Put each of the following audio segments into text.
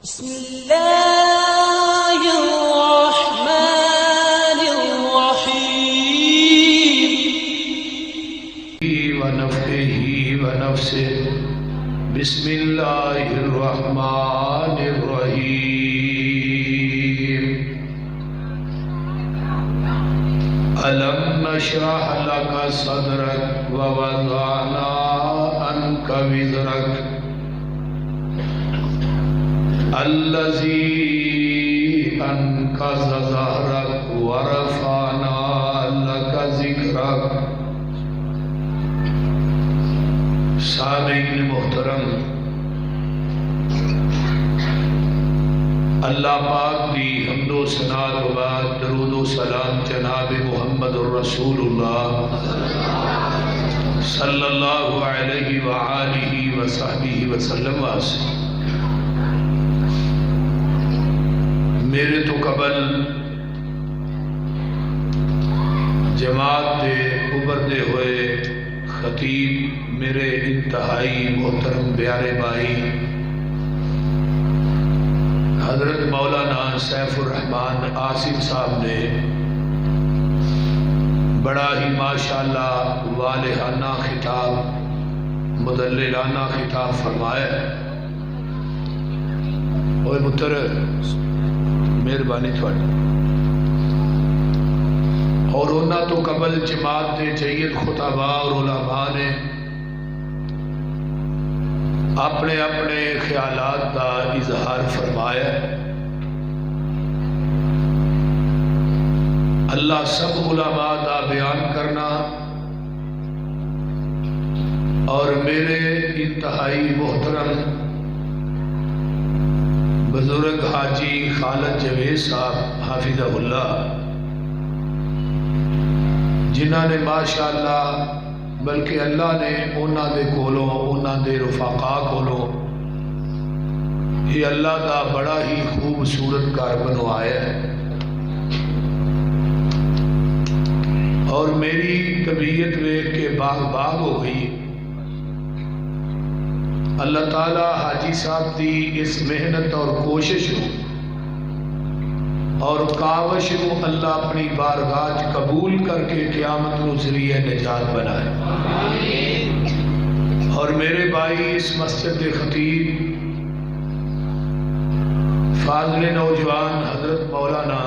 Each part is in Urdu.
بسم اللہ الرحمن الرحیم ونفخه ونفسه بسم اللہ الرحمن الرحیم ألم نشرح لك صدرك ووضعنا عنك وزرك الذي أنقض ظهرك ورفعنا لك ذكرك. سامعین محترم، اللہ پاک دی حمد و ثنا و بعد درود و سلام جناب محمد الرسول اللہ صلی اللہ علیہ وآلہ وصحبہ وسلم واسطے. میرے تو قبل جماعت دے ابھردے ہوئے خطیب میرے انتہائی محترم پیارے بھائی حضرت مولانا سیف الرحمن آصف صاحب نے بڑا ہی ماشاءاللہ والہانہ خطاب مدللانہ خطاب فرمایا. اوے پتر مہربانی تھوڑی. اور انہاں تو قبل جماعت دے جید خطباء اور علماء نے اپنے اپنے خیالات کا اظہار فرمایا. اللہ سب علماء دا بیان کرنا اور میرے انتہائی محترم بزرگ حاجی خالد جوید صاحب حافظہ اللہ جنہاں نے ماشاءاللہ بلکہ اللہ نے انہاں دے کولوں انہاں دے رفقا کولوں یہ اللہ دا بڑا ہی خوبصورت گھر بنوایا ہے. اور میری طبیعت دیکھ کے باغ باغ ہو گئی. اللہ تعالی حاجی صاحب دی اس محنت اور کوشش اور کاوش کو اللہ اپنی بارگاہ قبول کر کے قیامت کو ذریعہ نجات بنائے. اور میرے بھائی اس مسجد کے خطیب فاضل نوجوان حضرت مولانا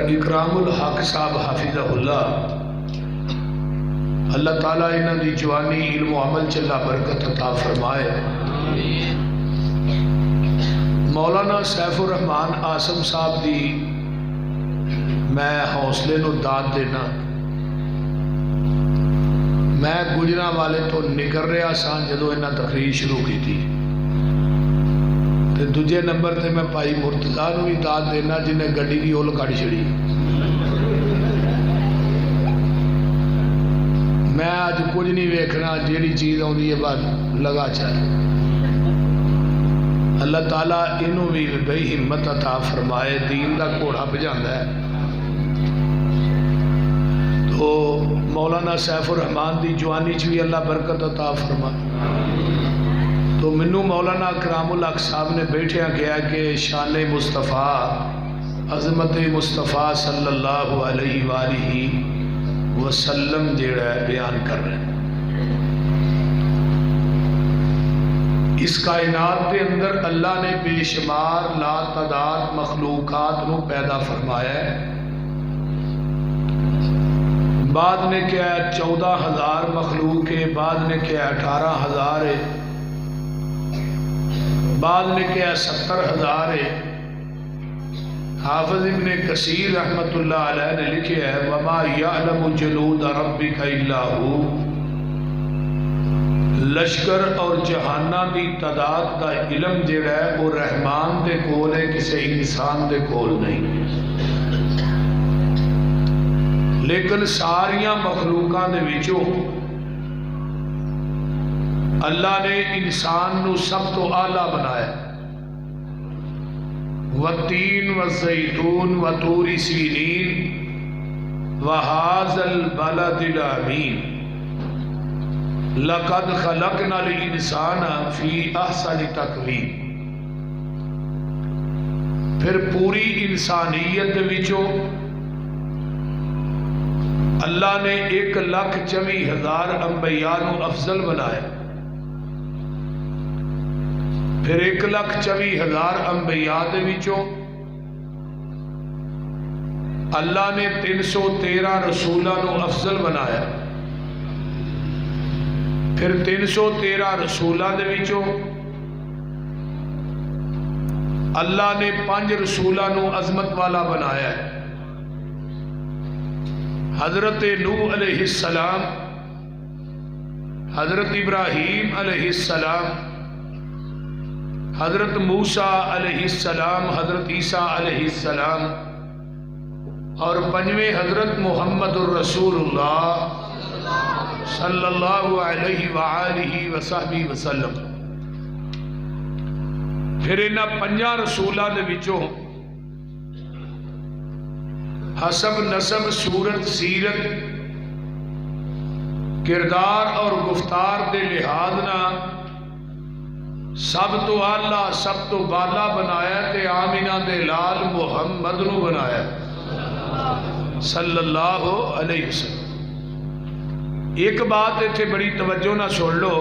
اکرام الحق صاحب حافظہ اللہ اللہ تعالیٰ انہاں دی جوانی علم و عمل چلا برکت عطا فرمائے. مولانا سیف الرحمن آصف صاحب دی میں حوصلے نو داد دینا. میں گجرا والے تو نکل رہا سا جدو انہاں تقریر شروع کی تھی. دوجے نمبر تے میں بھائی مرتضیٰ نو بھی داد دینا جنہیں گڈی دی اول کڑ چھڑی. میں آج کچھ نہیں ویکھنا جیڑی چیز آتی ہے بس لگا چل. اللہ تعالیٰ انہوں بھی بڑی ہمت عطا فرمائے. دین دا گھوڑا بھجاندا ہے تو مولانا سیف الرحمن دی جوانی چ بھی اللہ برکت عطا فرمائے. تو منو مولانا اکرام الحق صاحب نے بیٹھیا گیا کہ شان مصطفیٰ عظمت مصطفیٰ صلی اللہ علیہ وآلہ وسلم جیڑا ہے بیان کر رہے ہیں. اس کائنات کے اندر اللہ نے بے شمار لا تعداد مخلوقات نو پیدا فرمایا ہے. بعد نے کیا ہے 14,000 مخلوق ہے, بعد نے کیا ہے 18,000 ہے, بعد نے کیا ہے 70,000 ہے. حافظ ابن کثیر رحمت اللہ علیہ نے لکھے ہے وَمَا يَعْلَمُ جُنُودَ رَبِّكَ إِلَّا هُوَ. لشکر اور جہانہ دی تعداد کا علم جڑا ہے وہ رحمان دے کول ہے, کسی انسان دے کول نہیں. لیکن ساریاں مخلوقاں دے وچوں اللہ نے انسان نو سب تو اعلیٰ بنایا. والتین والزیتون وطور سینین وَهَذَا الْبَلَدِ الْأَمِينَ. لقد خلقنا الانسان فی احسن تقویم. پھر پوری انسانیت وچوں اللہ نے 1,24,000 انبیاء نو افضل بنایا. پھر 1,24,000 انبیاء دے وچوں اللہ نے 313 رسولاں نو افضل بنایا. پھر 313 رسولاں دے وچوں اللہ نے 5 رسولاں نو عظمت والا بنایا ہے. حضرت نوح علیہ السلام، حضرت ابراہیم علیہ السلام، حضرت موسیٰ علیہ السلام، حضرت عیسیٰ علیہ السلام، اور 5ویں حضرت محمد الرسول اللہ صلی اللہ علیہ وآلہ وصحبہ وسلم. پھر انہاں 5 رسولاں دے وچوں حسب نسب، صورت، سیرت، کردار اور گفتار دے لحاظ نہ سب تو اعلیٰ، سب تو بالا بنایا تے آمینہ دے لال محمد نو بنایا صلی اللہ علیہ وسلم. ایک بات اتنے بڑی توجہ نہ سن لو،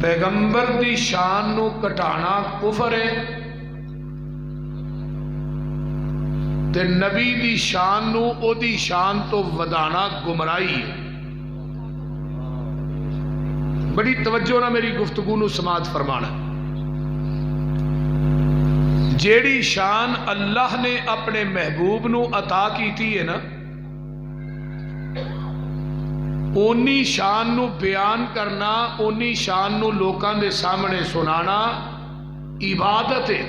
پیغمبر دی شان نو کٹانا کفر ہے تے نبی دی شان نو او دی شان تو ودانا گمراہی ہے. بڑی توجہ نہ میری گفتگو نو سماعت فرمانا. جیڑی شان اللہ نے اپنے محبوب نو عطا کیتی ہے نا، اونی شان نو بیان کرنا، اونی شان نو لوکاں دے سامنے سنانا عبادت ہے.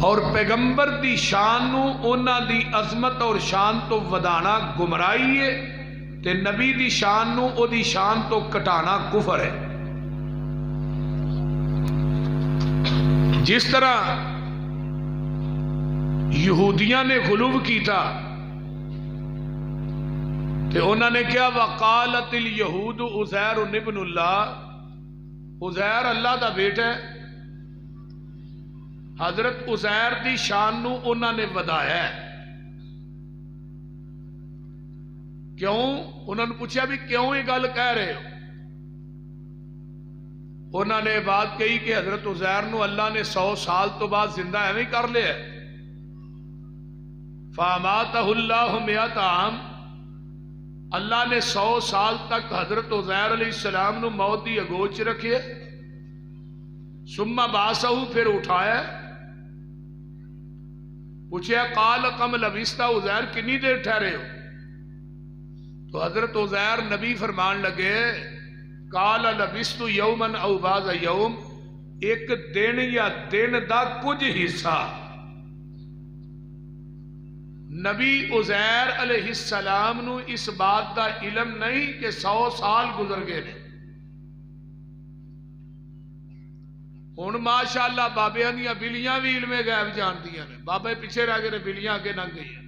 اور پیغمبر دی شان نو اونا دی عظمت اور شان تو ودانا گمراہی ہے تے نبی دی شان نو او دی شان تو کٹانا کفر ہے. جس طرح یہودیاں نے غلو کیتا تے انہوں نے کیا وقالت الیہود عزیر ابن اللہ، عزیر اللہ دا بیٹا ہے. حضرت عزیر دی شان نو انہوں نے ودایا ہے. کیوں؟ انہوں نے پوچھا بھی کیوں یہ گل کہہ رہے ہو؟ انہوں نے بات کہی کہ حضرت عزیر نو اللہ نے 100 سال تو بعد زندہ ایویں کر لیا. فَأَمَاتَهُ اللَّهُ مِئَةَ عَامٍ، اللہ نے 100 سال تک حضرت عزیر علیہ السلام نو موت دی اگوچ رکھے. ثم بَعَثَهُ، پھر اٹھایا. پوچھا قال کم لبثت، عزیر کنی دیر ٹھہرے ہو؟ تو حضرت عزیر نبی فرمان لگے قال لبثت یوما او بعض یوم، ایک دن یا دن دا کچھ حصہ. نبی عزیر علیہ السلام نو اس بات دا علم نہیں کہ 100 سال گزر گئے نے. ہن ماشاءاللہ بابیاں دیاں بلیاں بھی علم غیب جاندیاں نے. بابے پیچھے رہ گئے نے، بلیاں اگے لنگ گئی ہیں.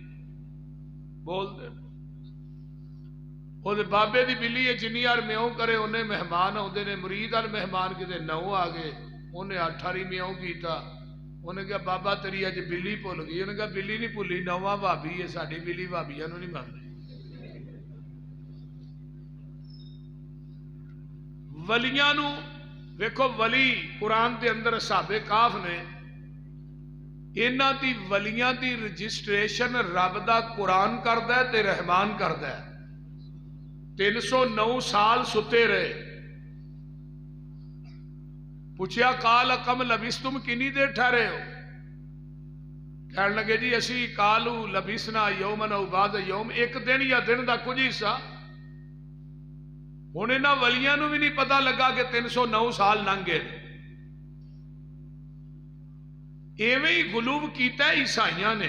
بول دے وہ بابے دی بلی ہے، جنی یار میوں کرے انہیں مہمان آتے نے. مرید اور مہمان کتے 9 آ گئے، انہیں 8 ہاری میوں کیتا. انہیں کہا بابا تیری اج بلی بھول گئی. انہیں کہا بلی نہیں بھولی، 9واں بھابی ہے ساڈی بلی، بھابیاں نو نہیں مانتے. ولیاں نو ویکھو، ولی قرآن دے اندر اصحاب کاف نے، انہاں دی ولیاں دی رجسٹریشن رب دا قرآن کردا ہے تے رحمان کردا ہے. 309 سال ستے رہے. پوچھا قال کم لبثتم، کنی دیر ٹھہرے ہو؟ کہنے لگے جی اسی قالو لبثنا یوما او بعض یوم، ایک دن یا دن دا کچھ حصہ. ہن انہاں ولیاں نو بھی نہیں پتہ لگا کہ 309 سال لنگ گئے. ایویں ہی غلو کیتا ہے عیسائیاں نے.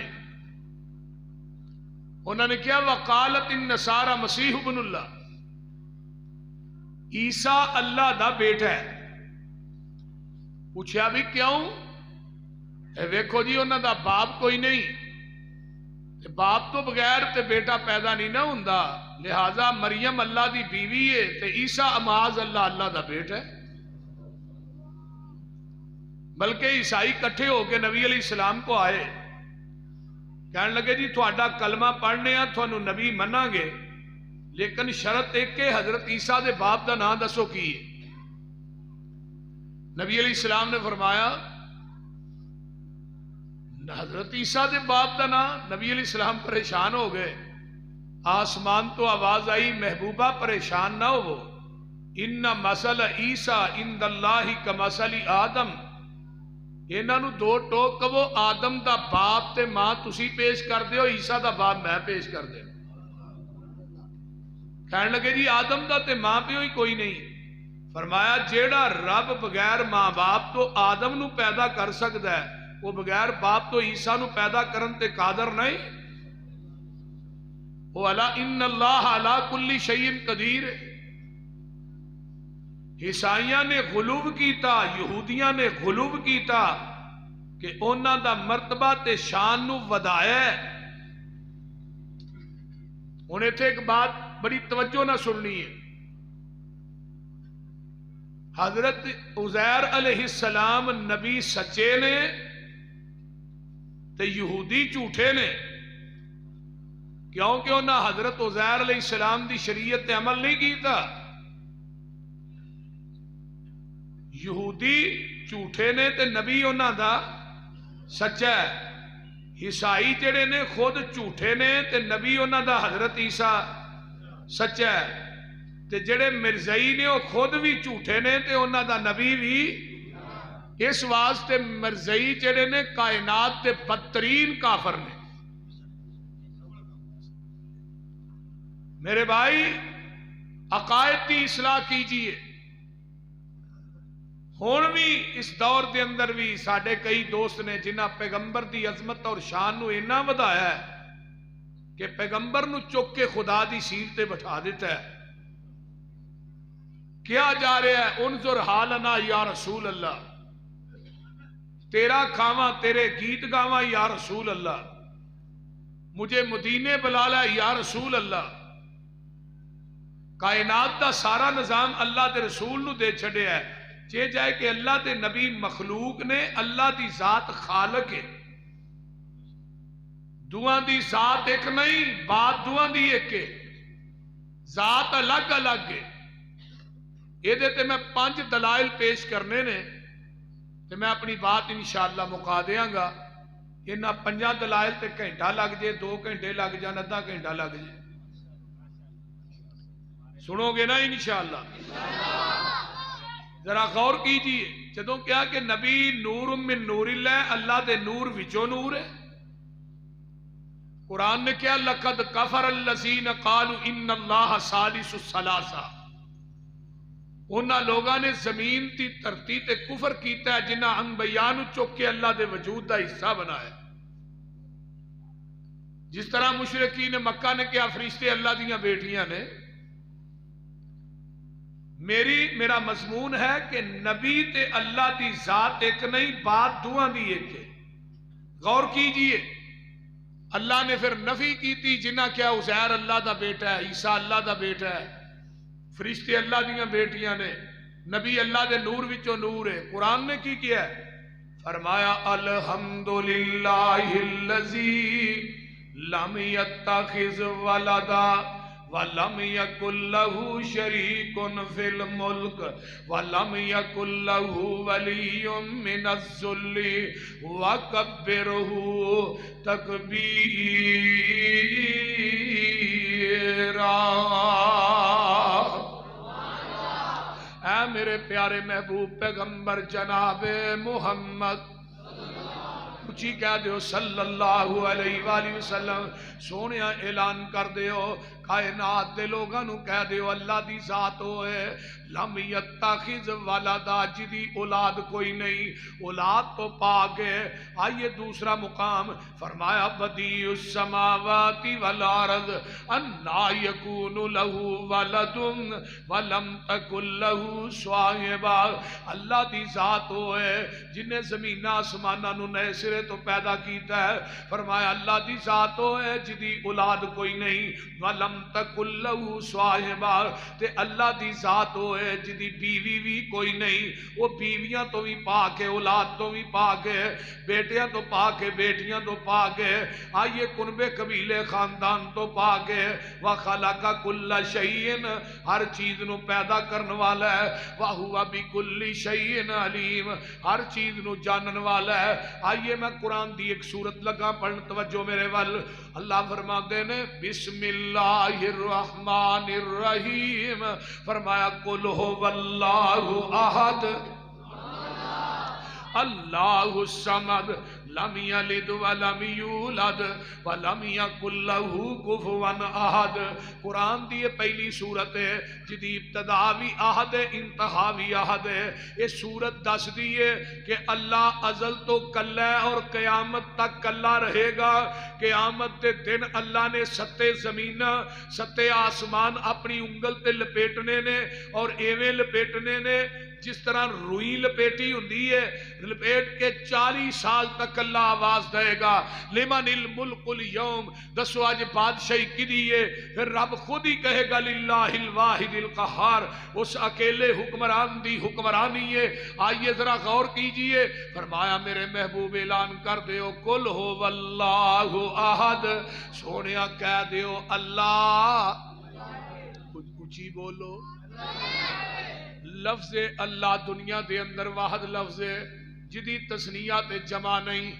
انہوں نے کیا وقالت النصارى مسیح ابن اللہ، عیسیٰ اللہ دا بیٹا ہے. پوچھا بھی کیوں؟ ویکھو جی انہوں دا باپ کوئی نہیں، باپ تو بغیر تے بیٹا پیدا نہیں نہ ہوندا، لہذا مریم اللہ دی بیوی ہے تے عیسیٰ معاذ اللہ دا بیٹا ہے۔ بلکہ عیسائی کٹھے ہو کے نبی علیہ السلام کو آئے، کہنے لگے جی تھوڑا کلمہ پڑھنے ہیں تھانوں نبی منا گے، لیکن شرط ایک کہ حضرت عیسیٰ دے باپ دا نام دسو کی ہے۔ نبی علیہ السلام نے فرمایا حضرت عیسیٰ دے باپ دا نام۔ نبی علیہ السلام پریشان ہو گئے، آسمان تو آواز آئی محبوبہ پریشان نہ ہو، ان مثل عیسیٰ عند اللہ کمثل آدم، انہاں نو دو ٹوک کہو، آدم دا باپ تے ماں تسی پیش کر دیو، عیسیٰ دا باپ میں پیش کر دیو۔ کہنے لگے جی آدم دا تے ماں پیو ہی کوئی نہیں۔ فرمایا جیڑا رب بغیر ماں باپ تو آدم نو پیدا کر سکتا ہے، وہ بغیر باپ تو عیسیٰ نو پیدا کرن تے قادر نہیں۔ وہ الا ان اللہ علی کل شیء قدیر۔ عیسائیاں نے غلو کیتا، یہودیاں نے غلو کیتا کہ انہاں دا مرتبہ تے شان نو ودایا ہے۔ ہن ایتھے ایک بات بڑی توجہ نہ سننی ہے، حضرت عزیر علیہ السلام نبی سچے نے تے یہودی جھوٹے نے، کیونکہ انہاں حضرت عزیر علیہ السلام دی شریعت تے عمل نہیں کیتا۔ یہودی جھوٹے نے تے نبی انہاں دا سچا ہے۔ عیسائی جڑے نے خود جھوٹے نے تے نبی انہاں دا حضرت عیسیٰ سچا ہے، تے جڑے مرزائی نے وہ خود بھی جھوٹے نے تے انہاں دا نبی بھی۔ اس واسطے مرزائی جڑے نے کائنات تے بدترین کافر نے۔ میرے بھائی عقائد کی اصلاح کیجئے۔ ہون بھی اس دور دے اندر بھی ساڈے کئی دوست نے جنہاں پیغمبر دی عظمت اور شان نو اینا ودایا ہے کہ پیغمبر نو چک کے خدا دی سیٹ تے بٹھا دیتا ہے۔ کیا جا رہا ہے انظر حالنا یا رسول اللہ، تیرا کھاواں تیرے گیت گاواں یا رسول اللہ، مجھے مدینے بلالا یا رسول اللہ۔ کائنات دا سارا نظام اللہ دے رسول نو دے چھڑے ہے، چے جائے کہ اللہ دے نبی مخلوق نے، اللہ دی ذات خالق ہے۔ دعاں دی ذات ایک نہیں، بات دعاں دی ایک ہے، ذات الگ الگ ہے۔ یہ دیتے میں 5 دلائل پیش کرنے نے تو میں اپنی بات انشاءاللہ مکا دیاں گا۔ انہاں 5 دلائل تے گھنٹہ لگ جائے، 2 گھنٹے لگ جائے، آدھا گھنٹہ لگ جائے، سنو گے نا انشاءاللہ؟ ذرا غور کیجئے، جدوں کیا کہ نبی نور من نور اللہ، اللہ دے نور وچوں نور ہے۔ قرآن نے کیا لقد کفر الذین قالوا ان اللہ ثالث الثلاثہ، انہاں لوگاں نے زمین تی دھرتی تے کفر کیتا ہے جنہاں انبیاء نو چک کے اللہ دے وجود دا حصہ بنایا۔ جس طرح مشرکین مکہ نے کیا فرشتے اللہ دیاں بیٹیاں نے۔ میرا مضمون ہے کہ نبی تے اللہ دی ذات ایک نہیں، بات دعاں دی ایک ہے۔ غور کیجئے، اللہ نے پھر نفی کی تھی جنہاں کیا عزیر اللہ دا بیٹا ہے، عیسیٰ اللہ دا بیٹا ہے، فرشتے اللہ دیاں بیٹیاں نے، نبی اللہ دے نور وچوں نور ہے۔ قرآن نے کی کیا ہے؟ فرمایا الحمدللہ الذی لم یتخذ ولدا وَلَمْ يَكُنْ لَهُ شَرِيكٌ فِي الْمُلْكِ وَلَمْ يَكُنْ لَهُ وَلِيٌّ مِّنَ الذُّلِّ وَكَبِّرْهُ تَكْبِيرًا۔ اے میرے پیارے محبوب پیغمبر جناب محمد، اچھی کہہ دیو صلی اللہ علیہ وآلہ وسلم، سونے اعلان کر دیو، کائنات دے لوگاں نو کہہ دیو اللہ دی ذات ہوئے لم یتخذ ولدا، جدی اولاد کوئی نہیں، اولاد تو پاک ہے۔ آئیے دوسرا مقام، فرمایا بدیع السماوات والارض انا یکون له ولد ولم تکن له صاحبہ، اللہ دی ذات ہوئے جنہیں زمین آسمانہ نو نئے سرے تو پیدا کیتا ہے؟ فرمایا اللہ دی ذات ہے جدی اولاد کوئی نہیں، ولم تکن لہ صاحبہ، تے اللہ دی ذات ہے جدی بیوی بھی کوئی نہیں، وہ بیویاں تو بھی پاک ہے، اولاد تو بھی پاک ہے، بیٹیاں تو پاک ہے، بیٹیاں تو پاک ہے، آئیے کنبے قبیلے خاندان تو پاک ہے، وَخَلَقَ كُلَّ شَيْءٍ، ہر چیز نو پیدا کرنے والا ہے، وَهُوَ بِكُلِّ شَيْءٍ عَلِيمٌ، ہر چیز نو جانن والا ہے۔ آئیے میں قرآن دی ایک سورت لگا پڑھن، توجہ میرے ول، اللہ فرماتے ہیں بسم اللہ الرحمن الرحیم، فرمایا قُلْ هُوَ اللَّهُ أَحَدٌ اللہ الصمد لم یلد ولم یولد ولم یکن لہ کفوا احد۔ قرآن دی یہ پہلی سورت ہے جدی ابتدا بھی احد ہے، انتہا بھی احد ہے۔ یہ سورت دس دیئے کہ اللہ ازل تو کلا ہے اور قیامت تک کلا رہے گا۔ قیامت دے دن اللہ نے ستے زمین ستے آسمان اپنی انگل تے لپیٹنے نے، اور ایویں لپیٹنے نے جس طرح روئی لپیٹی ہوندی ہے، لپیٹ کے 40 سال تک اللہ آواز دے گا لمن الملک اليوم، دسو آج بادشاہی کی دیئے، پھر رب خود ہی کہے گا للہ الواحد القہار، اس اکیلے حکمران دی حکمرانی ہے۔ آئیے ذرا غور کیجئے، فرمایا میرے محبوب اعلان کر دیو قل هو اللہ احد، سونیا کہہ دیو اللہ، کچھ اونچی بولو، لفظ اللہ دنیا دے اندر واحد لفظ ہے جدی تسنیہ تے جمع نہیں،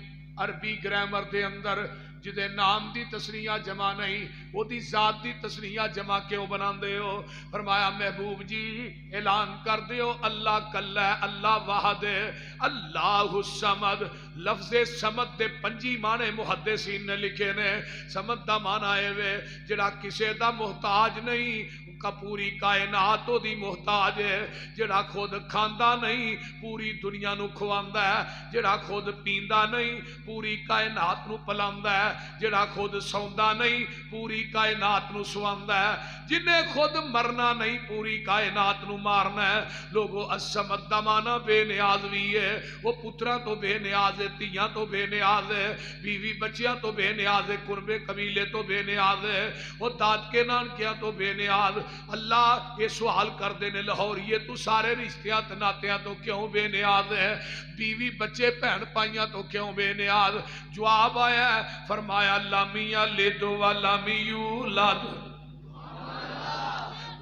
عربی گرامر دے اندر جدے نام دی تسنیہ جمع نہیں، وہ دی ذات دی تسنیہ جمع کیوں بنا دے ہو؟ فرمایا محبوب جی اعلان کر دے ہو اللہ کل ہے، اللہ واحد ہے، اللہ الصمد۔ لفظ صمد دے 5 معنی محدثین نے لکھے نے۔ صمد دا معنی ہے وے جڑا کسے دا محتاج نہیں، کا پوری کائنات دی محتاج ہے، جڑا خود کھاندا نہیں پوری دنیا نو کھواندا ہے، جڑا خود پیندا نہیں پوری کائنات نو پلاندا ہے، جڑا خود سوندا نہیں پوری کائنات نو سواندا ہے، جنہیں خود مرنا نہیں پوری کائنات نو مارنا ہے۔ لوگو الصمد دا معنی بے نیاز بھی ہے، وہ پتراں تو بے نیاز ہے، تیاں تو بے نیاز ہے، بیوی بچیاں تو بے نیاز ہے، قربے قبیلے تو بے نیاز ہے، وہ داد کے نانکیاں تو بے نیاز۔ اللہ یہ سوال کر دینے لاہور یہ تو سارے رشتیاں ناتیاں تو کیوں بے نیاز ہے، بیوی بچے بہن پائیاں تو کیوں بے نیاز؟ جواب آیا ہے فرمایا لم یلد ولم یولد،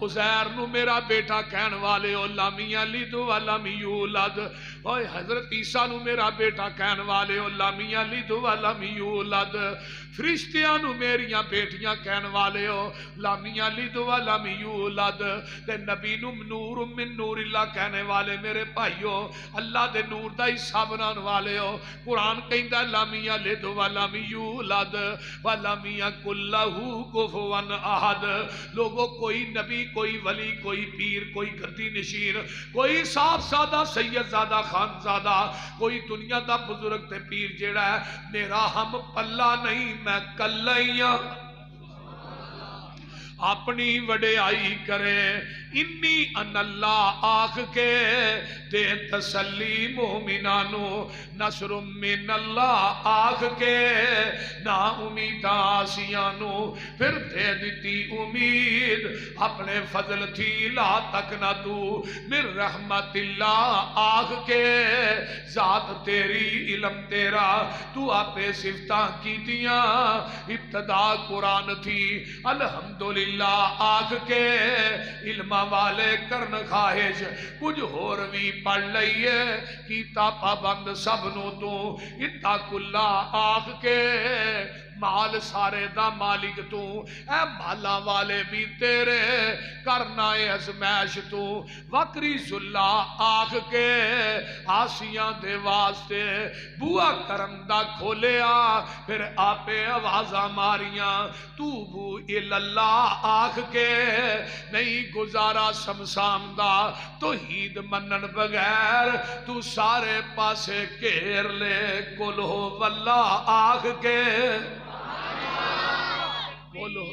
عزیر نو میرا بیٹا کہن والے ہو لم یلد ولم یولد، اور حضرت عیسیٰ نو میرا بیٹا کہن والے ہو لم یلد ولم یولد، فرشتیاں نو میریاں بیٹیاں کہن والے ہو لم یلد ولم یولد، تے نبی نو نور من نور اللہ کہنے والے میرے بھائیو اللہ دے نور دا حصہ بنان والے ہو۔ قرآن کہندا لم یلد ولم یولد ولم یکن لہ کفوا احد۔ لوگو کوئی نبی، کوئی ولی، کوئی پیر، کوئی گدی نشین، کوئی صاحب سادہ سید زادہ خان زادہ، کوئی دنیا دا بزرگ تے پیر جیڑا ہے میرا ہم پلہ نہیں، میں کلائیاں اپنی وڈیائی کرے، انی ان اللہ آخ کے دے تسلی مومنانو، نصر من اللہ آخ کے نا امید آسیانو، پھر دے دیتی امید اپنے فضل تھی لا تک نہ تو، من رحمت اللہ آخ کے ذات تیری علم تیرا، تو آپے صفتہ کی دیا ابتدا قرآن تھی، الحمدللہ اللہ آکھ کے علم والے کرن خواہش کچھ ہور بھی پڑھ لئیے کیتا پابند سب نو تو اتاک اللہ آکھ کے مال سارے دا مالک تو، اے مالا والے بھی تیرے کرنا ازمیش تو، وکریز اللہ آکھ کے آسیاں دے واسطے بوا کرم دا کھولیا، پھر آپے آوازہ ماریاں توبو الاللہ آکھ کے نہیں گزارا سمسام دا توحید منن بغیر، تو سارے پاسے کیر لے قل ہو واللہ آکھ کے بولو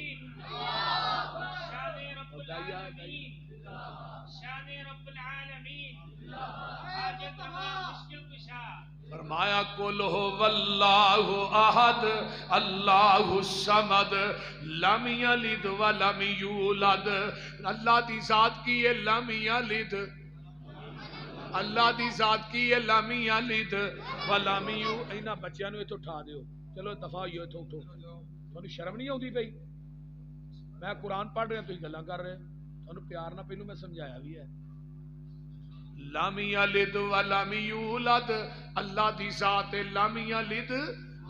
شان رب العالمین حاجت رہا مشکل کشا فرمایا قل هو اللہ احد اللہ الصمد لم یلد ولم یولد. اللہ دی ذات کی ہے لم یلد، اللہ دی ذات کی ہے لم یلد ولم یولد. اینا بچیاں نو ایتھوں اٹھا دیو، چلو دفعہ ہوئی ایتھوں اٹھو. تھانوں شرم نہیں آؤندی پئی؟ میں قرآن پڑھ رہا تسی گلاں کر رہے. تھانوں پیار نہ پہلو میں سمجھایا بھی ہے. لم یلد ولم یولد، اللہ دی ذات لم یلد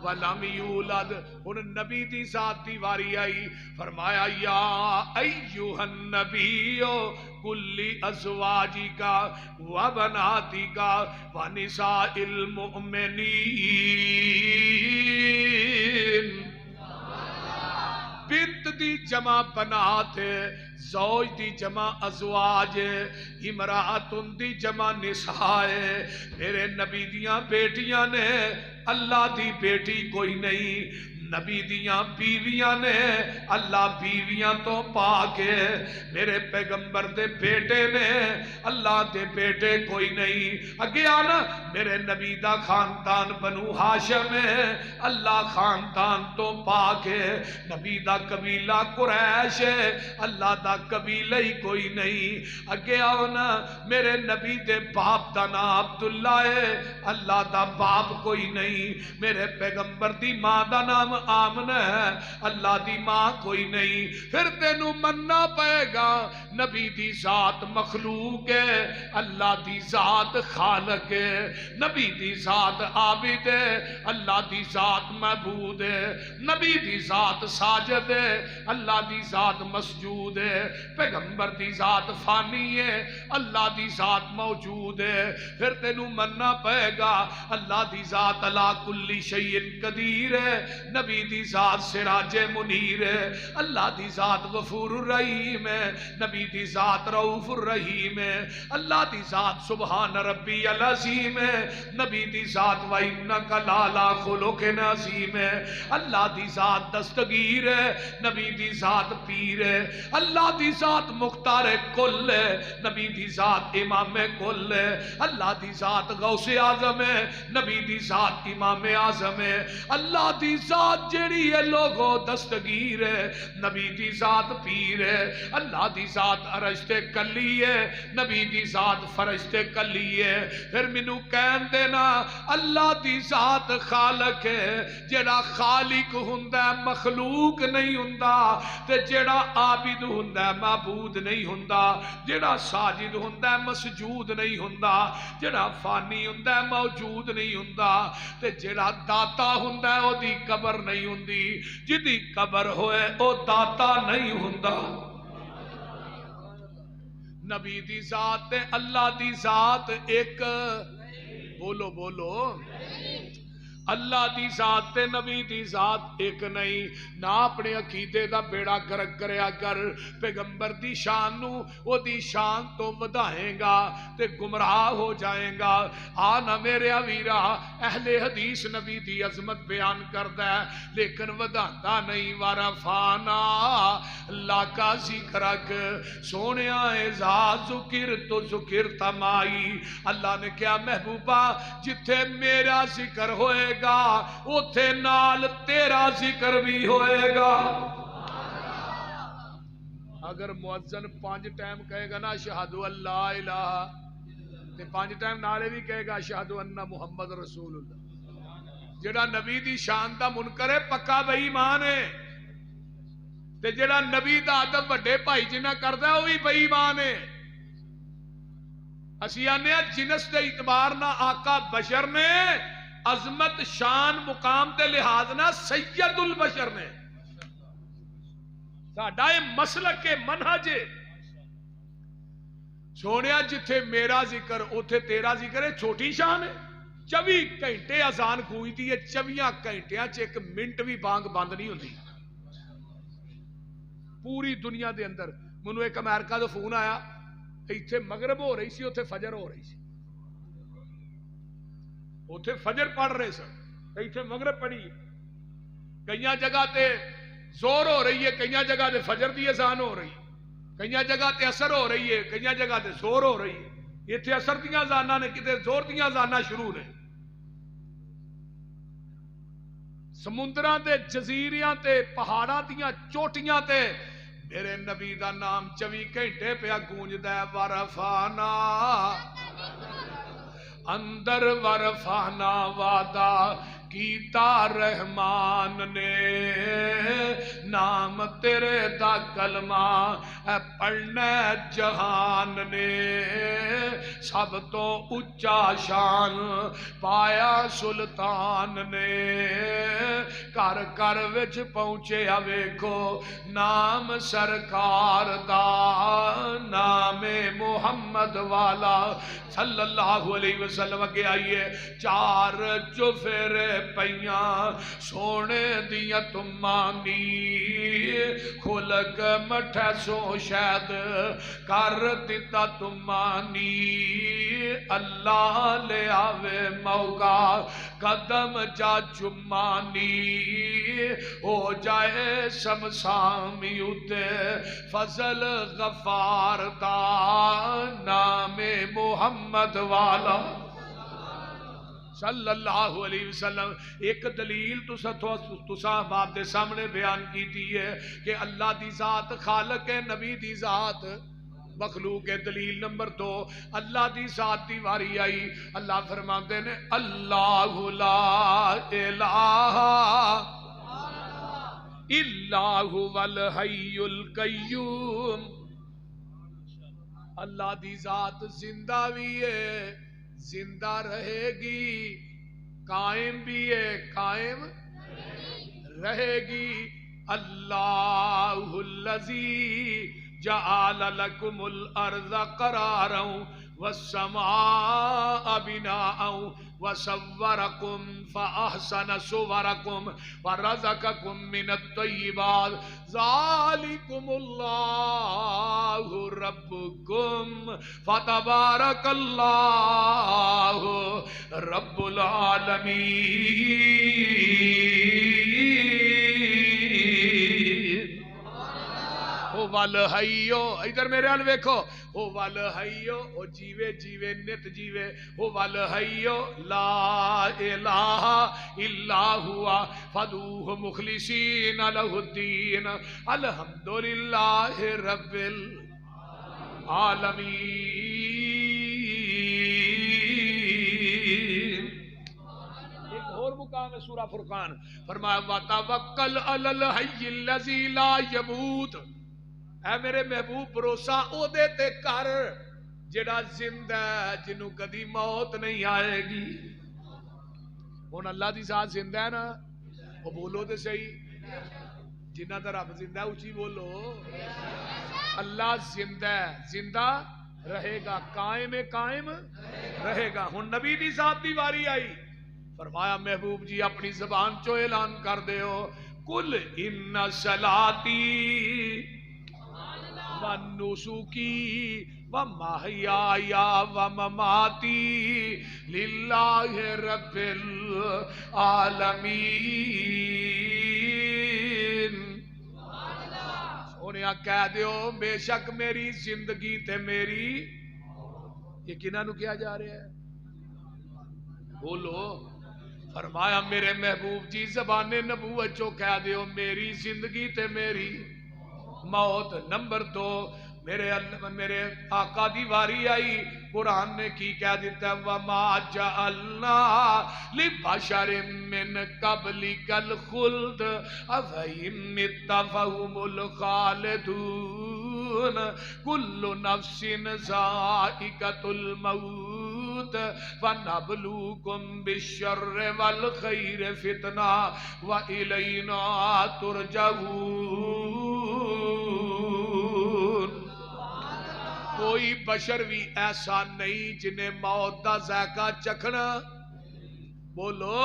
ولم یولد. ہن نبی دی ذات دی واری آئی. فرمایا یا ایھا النبی کل ازواجک و بناتک و نساء المؤمنین. بنت دی جمع بنات، زوج دی جمع ازواج، امراتن دی جمع نساء. میرے نبی دیاں بیٹیاں نے، اللہ دی بیٹی کوئی نہیں. نبی دیاں بیویاں نے، اللہ بیویاں تو پاک ہے. میرے پیغمبر دے بیٹے نے، اللہ دے بیٹے کوئی نہیں. اگے آنا میرے نبی دا خاندان بنو ہاشم ہے، اللہ خاندان تو پاک ہے. نبی دا قبیلہ قریش ہے، اللہ دا قبیلہ ہی کوئی نہیں. اگے آنا میرے نبی دے باپ دا نام عبداللہ ہے، اللہ دا باپ کوئی نہیں. میرے پیغمبر دی ماں دا نام آمنہ ہے، اللہ دی ماں کوئی نہیں. پھر تینوں مننا پائے گا نبی دی ذات مخلوق ہے، اللہ دی ذات خالق ہے. نبی دی ذات عابد ہے، اللہ دی ذات معبود ہے. نبی دی ذات ساجد ہے، اللہ دی ذات مسجود ہے. پیغمبر دی ذات فانی ہے، اللہ دی ذات موجود ہے. پھر تینوں مننا پائے گا اللہ دی ذات علی کل شیء قدیر ہے، نبی دی ذات سراج منیر ہے. اللہ دی ذات غفور الرحیم ہے، نبی دی ذات رؤوف الرحیم ہے. اللہ دی ذات سبحان ربی العظیم ہے، نبی دی ذات وَإِنَّكَ لَعَلَىٰ خُلُقٍ عَظِيمٍ ہے. اللہ دی ذات دستگیر ہے، نبی دی ذات پیر ہے. اللہ دی ذات مختار کل ہے، نبی دی ذات امام کل ہے. اللہ دی ذات غوث اعظم ہے، نبی دی ذات امام اعظم ہے. اللہ دی ذات جیڑی ہے لوگو دستگیر ہے، نبی دی ذات پیر ہے. اللہ دی ذات عرشتے کلی ہے، نبی دی ذات فرشتے کلی ہے. پھر منو کہن دینا اللہ دی ذات خالق ہے. جیڑا خالق ہندہ مخلوق نہیں ہندہ، تے جیڑا عابد ہندہ معبود نہیں ہندہ. جیڑا ساجد ہندہ مسجود نہیں ہندہ. جیڑا فانی ہندہ موجود نہیں ہندہ. تے جیڑا داتا ہندہ او دی قبر نہیں ہندی، جدی قبر ہوئے او داتا نہیں ہندہ. نبی دی ذات تے اللہ دی ذات ایک. بولو بولو. اللہ دی ذات تے نبی دی ذات ایک نہیں. نہ اپنے عقیدے دا بیڑا گرک کریا کر. پیغمبر دی شان نو او دی شان تو ودائیں گا تے گمراہ ہو جائیں گا. آنا میرے ویرا اہل حدیث نبی دی عظمت بیان کردا ہے لیکن وداندا نہیں. ورفعنا لک ذکرک، سونیا اعزاز ذکر تو ذکر تمائی. اللہ نے کیا محبوبہ جتھے میرا ذکر ہوئے گا اوتھے نال تیرا ذکر بھی ہوئے گا. اگر مؤذن 5 ٹائم کہے گا نا اشہد ان لا الہ، تے 5 ٹائم نالے بھی کہے گا اشہد ان محمد رسول اللہ. جڑا نبی دی شان دا منکر ہے پکا بے ایمان ہے، تے جڑا نبی دا ادب بڑے بھائی جنہ کردا ہے وہ بھی بے ایمان ہے. اسی آنے جنس دے اعتبار نہ آقا بشر نے عظمت شان مقام دے لحاظ نہ سید البشر نے. ساڈا اے مسلک کے منہج سونیا جتھے میرا ذکر اوتھے تیرا ذکر ہے. چھوٹی شان ہے. 24 گھنٹے اذان گونجدی ہے، 24 گھنٹیاں چ 1 منٹ بھی بانگ بند نہیں ہوندی پوری دنیا دے اندر. منو ایک امریکہ دا فون آیا، ایتھے مغرب ہو رہی سی اوتھے فجر ہو رہی سی. اوتھے فجر پڑھ رہے سن، ایتھے مغرب پڑھی. کئی جگہ تے زور ہو رہی ہے، کئی جگہ تے فجر دی اذان ہو رہی ہے، کئی جگہ تے اثر ہو رہی ہے، کئی جگہ تے زور ہو رہی ہے. ایتھے اثر دیاں اذاناں نے، کتے زور دیاں اذاناں شروع نے. سمندراں تے جزیریاں تے پہاڑاں دیاں چوٹیاں تے میرے نبی دا نام 24 گھنٹے پیا گونجدا ہے ورفانا اندر ورفانا وعدہ کیتا رحمان نے نام تیرے دا کلمہ اے پڑھنا جہان نے سب تو اچا شان پایا سلطان نے کر کر وچ پہنچے ویکھو نام سرکار دا نام محمد والا صلی اللہ علیہ وسلم کے آئیے چار چفر پیاں سونے دیا تمانی خلق مٹھے سو شاید کر دیتا تمانی اللہ لے آوے موقع قدم جا چمانی ہو جائے شمسامی اتے فضل غفار دا نام محمد والا صلی اللہ علیہ وسلم. ایک دلیل تسا باپ دے سامنے بیان کی ہے کہ اللہ دی ذات خالق ہے، نبی دی ذات مخلوق ہے. دلیل نمبر 2 اللہ دی ذات دی واری آئی. اللہ فرماتے نے اللہ لا الہ الا هو الحی القیوم. اللہ دی ذات زندہ بھی ہے، زندہ رہے گی، قائم بھی ہے، قائم رہے گی. اللہ الذی جعل لکم الارض قرارا والسماء بناء وصورکم فاحسن صورکم ورزقکم من الطیبات ذالکم اللہ ربکم فتبارک اللہ رب العالمین. او والحیو ادھر میرے حال ویکھو، او والحیو او جیوے جیوے نت جیوے، او والحیو لا الہ الا ہوا فدوہ مخلصین لہ الدین الحمدللہ رب العالمین. ایک اور مقام ہے سورہ فرقان، فرمایا وَتَوَكَّلْ عَلَى الْحَيِّ الَّذِي لَا يَمُوتُ. اے میرے محبوب بھروسہ او دے تے کر جڑا زندہ ہے، جنوں کدی موت نہیں آئے گی. ہن اللہ دی ذات زندہ ہے نا، وہ بولو تے صحیح، جنہ دا رب زندہ ہے اونچی بولو. اللہ زندہ ہے، زندہ رہے گا، قائم ہے، قائم رہے گا. ہن نبی دی ذات دی واری آئی، فرمایا محبوب جی اپنی زبان چو اعلان کر دیو کل ان صلاتی وَنُسُكِي وَمَحْيَايَ وَمَمَاتِي لِلَّهِ رَبِّ العالمین. سونیا کہہ دیو بے شک میری زندگی تے میری، یہ کنہاں نو کیا جا رہا ہے؟ بولو. فرمایا میرے محبوب جی زبان نبوت چو کہہ دیو میری زندگی تے میری موت. نمبر 2 میرے آقا دی واری آئی، قرآن نے کی کہہ دیتا ہے وَمَا جَعَلْنَا لِبَشَرٍ مِّن قَبْلِكَ الْخُلْدَ أَفَإِن مِّتَّ فَهُمُ الْخَالِدُونَ كُلُّ نَفْسٍ ذَائِقَةُ الْمَوْتِ وَنَبْلُوكُمْ بِالشَّرِّ وَالْخَيْرِ فِتْنَةً وَإِلَيْنَا تُرْجَعُونَ. کوئی بشر بھی ایسا نہیں جنہیں موت دا ذائقہ چکھنا. بولو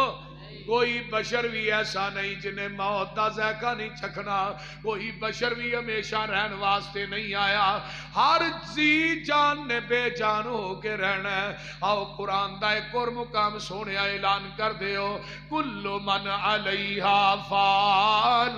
کوئی بشر بھی ایسا نہیں جنہیں موت دا ذائقہ نہیں چکھنا. کوئی بشر بھی ہمیشہ رہن واسطے نہیں آیا. ہر زی جان نے بے جان ہو کے رہنا ہے. آؤ قرآن دا ایک اور مقام سونے اعلان کر دیو کل من علیہا فان.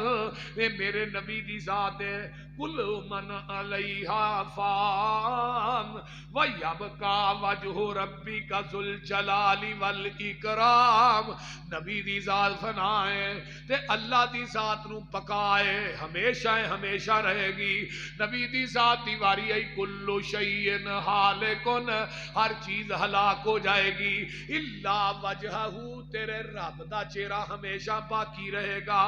یہ میرے نبی دی ذات ہے. کل من علیہا فان ویبقا وجہ ربک ذو الجلال والاکرام. نبی دی ذات فنا ہے تے اللہ دی ذات نو پکائے ہمیشہ ہمیشہ رہے گی. نبی دی ذات دی واری ہے کل شیء ہالکن ہر چیز ہلاک ہو جائے گی الا وجہہ تیرے رب دا چہرہ ہمیشہ باقی رہے گا.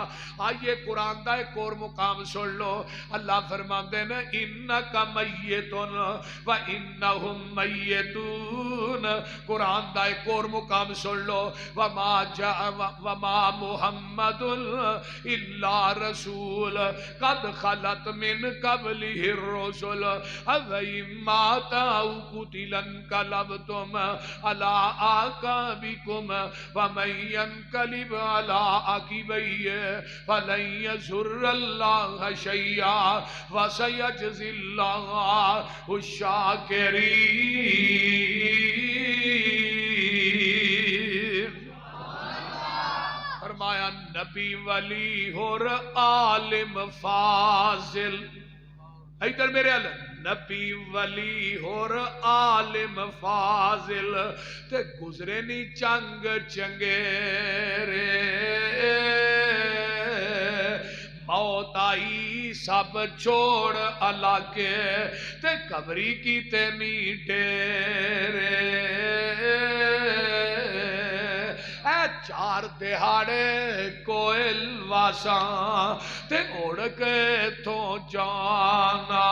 آئیے قرآن دا ایک اور مقام سن لو. اللہ فرماندے نے انکا میتون و انہم میتون. قرآن دا ایک اور مقام سن لو وما محمد الا رسول قد خلت من قبلہ الرسل افئن مات او قتل انقلبتم علی اعقابکم ومن ينقلب على عقبیہ فلن یضر اللہ شیئا وسیجزی اللہ الشاکرین. فرمایا نبی ولی اور عالم فاضل. ادھر میرے اللہ نبی ولی اور عالم فاضل تے گزرے نی چنگ چنگیرے. موت آئی سب چھوڑ علاقے تے قبری کی تینی ڈیرے. اے چار دہاڑے کوئل واساں تے اڑ کے تو جانا.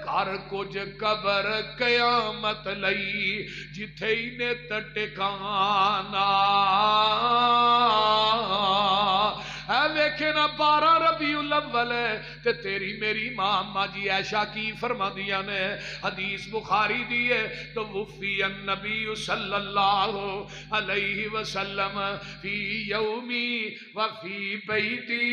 کر کچھ قبر قیامت لئی جتھے ہی نے ٹکانا. اے ویکھے نا 12 ربیع الاول تے تیری میری ماں اما جی عائشہ کی فرما دیا نے حدیث بخاری دیئے تو وفی النبی صلی اللہ علیہ وسلم فی یومی وفی بیتی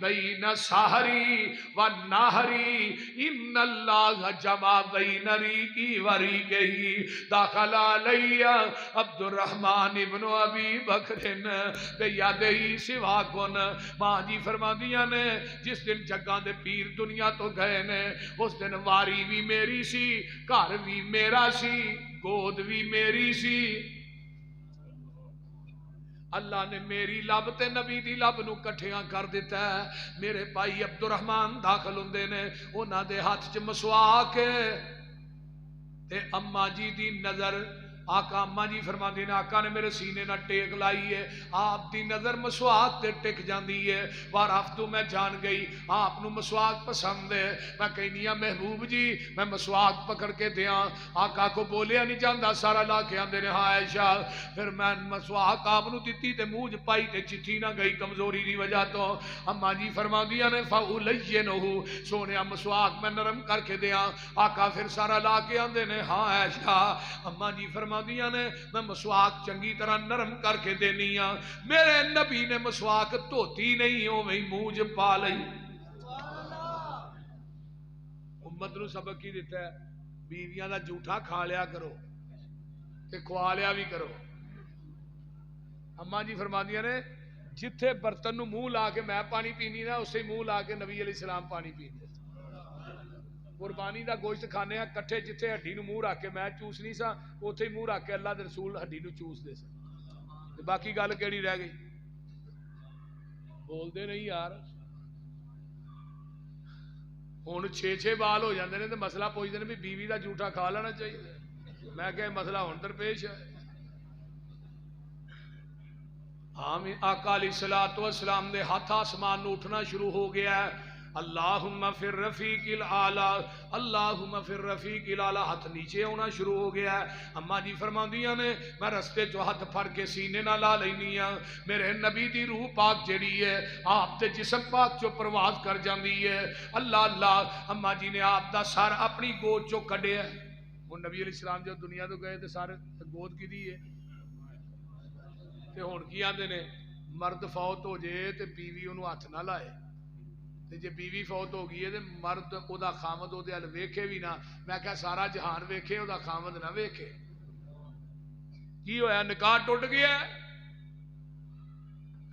بین سحری و نہری ان اللہ جمع بین ریکی و ریکہی. داخل علیہ عبد الرحمن ابن ابی بکرن بیادہی سوا کن. ماں جی فرما دیا نے جس دن جگہ دے پیر دنیا تو گئے نے اس دن واری بھی میری سی گھر بھی میرا سی گود بھی میری سی. اللہ نے میری لب تے نبی دی لب نو کٹھیاں کر دیتا ہے. میرے بھائی عبد الرحمن داخل ہوندے نے انہاں دے ہاتھ چ مسواک تے اما جی دی نظر آقا اما جی فرما دینا آقا نے میرے سینے نہ ٹیک لائی ہے. آپ دی نظر مسواک تے ٹک جاندی ہے. وارفتو میں جان گئی آپ نو مسواک پسند ہے. میں کہنی ہاں محبوب جی میں مسواک پکڑ کے دیاں. آقا کو بولیا نہیں جاندہ سارا لا کے آندے نے ہاں عائشہ. پھر میں مسواک آپ نو دیتی تے موج پائی تے چٹھی نہ گئی کمزوری دی وجہ تو. اما جی فرما دیا نے فَأُلَيِّنُهُ سونیا مسواک میں نرم کر کے دیاں. آقا پھر سارا لا کے آندے نے ہاں عائشہ. اما جی فرما دیا نے میں مسواک چنگی طرح نرم کر کے دینی ہاں. میرے نبی نے مسواک دھوتی نہیں ہو وہی موج پا لئی. امت نو سبق کی دیتا ہے بیویاں دا جھوٹا کھا لیا کرو تے کھوا لیا بھی کرو. اما جی فرما دیا نے جتھے برتن نو منہ لا کے میں پانی پینی نا اسے منہ لا کے نبی علیہ السلام پانی پیندے. قربانی دا گوشت کھانے ہیں کٹھے جتھے ہڈی نو منہ رکھ کے میں چوس نہیں سا اوتھے ہی منہ رکھ کے اللہ دے رسول ہڈی نو چوس دے سا. باقی گل کیڑی رہ گئی بول دے نہیں یار. ہن 6 بال ہو جاندے نے تے مسئلہ پوچھدے نے بھی بیوی دا جھوٹا کھا لینا چاہیے. میں کہ مسئلہ ہن درپیش ہے. آقا علیہ الصلوۃ والسلام دے ہاتھ آسمان نو اٹھنا شروع ہو گیا ہے. اللہم فی الرفیق الاعلی اللہم فی الرفیق الاعلی. ہاتھ نیچے ہونا شروع ہو گیا ہے. اما جی فرما دیا نے میں رستے جو ہاتھ پھڑ کے سینے نہ لا لینی ہاں. میرے نبی دی روح پاک جڑی ہے آپ تے جسم پاک جو پرواز کر جاندی ہے. اللہ اللہ. اما جی نے آپ دا سر اپنی گود چو کڈیا. وہ نبی علیہ السلام جو دنیا تو گئے تے سارے گود کی دی ہے تے ہن کی آندے نے مرد فوت ہو جائے تے بیوی انہوں ہاتھ نہ لائے جے بیوی فوت ہو گئی ہے تو مرد او دا خامد او دے ال ویکھے بھی نہ، میں کہا سارا جہان ویکھے او دا خامد نہ ویکھے، کی ہویا؟ نکاح ٹوٹ گیا ہے۔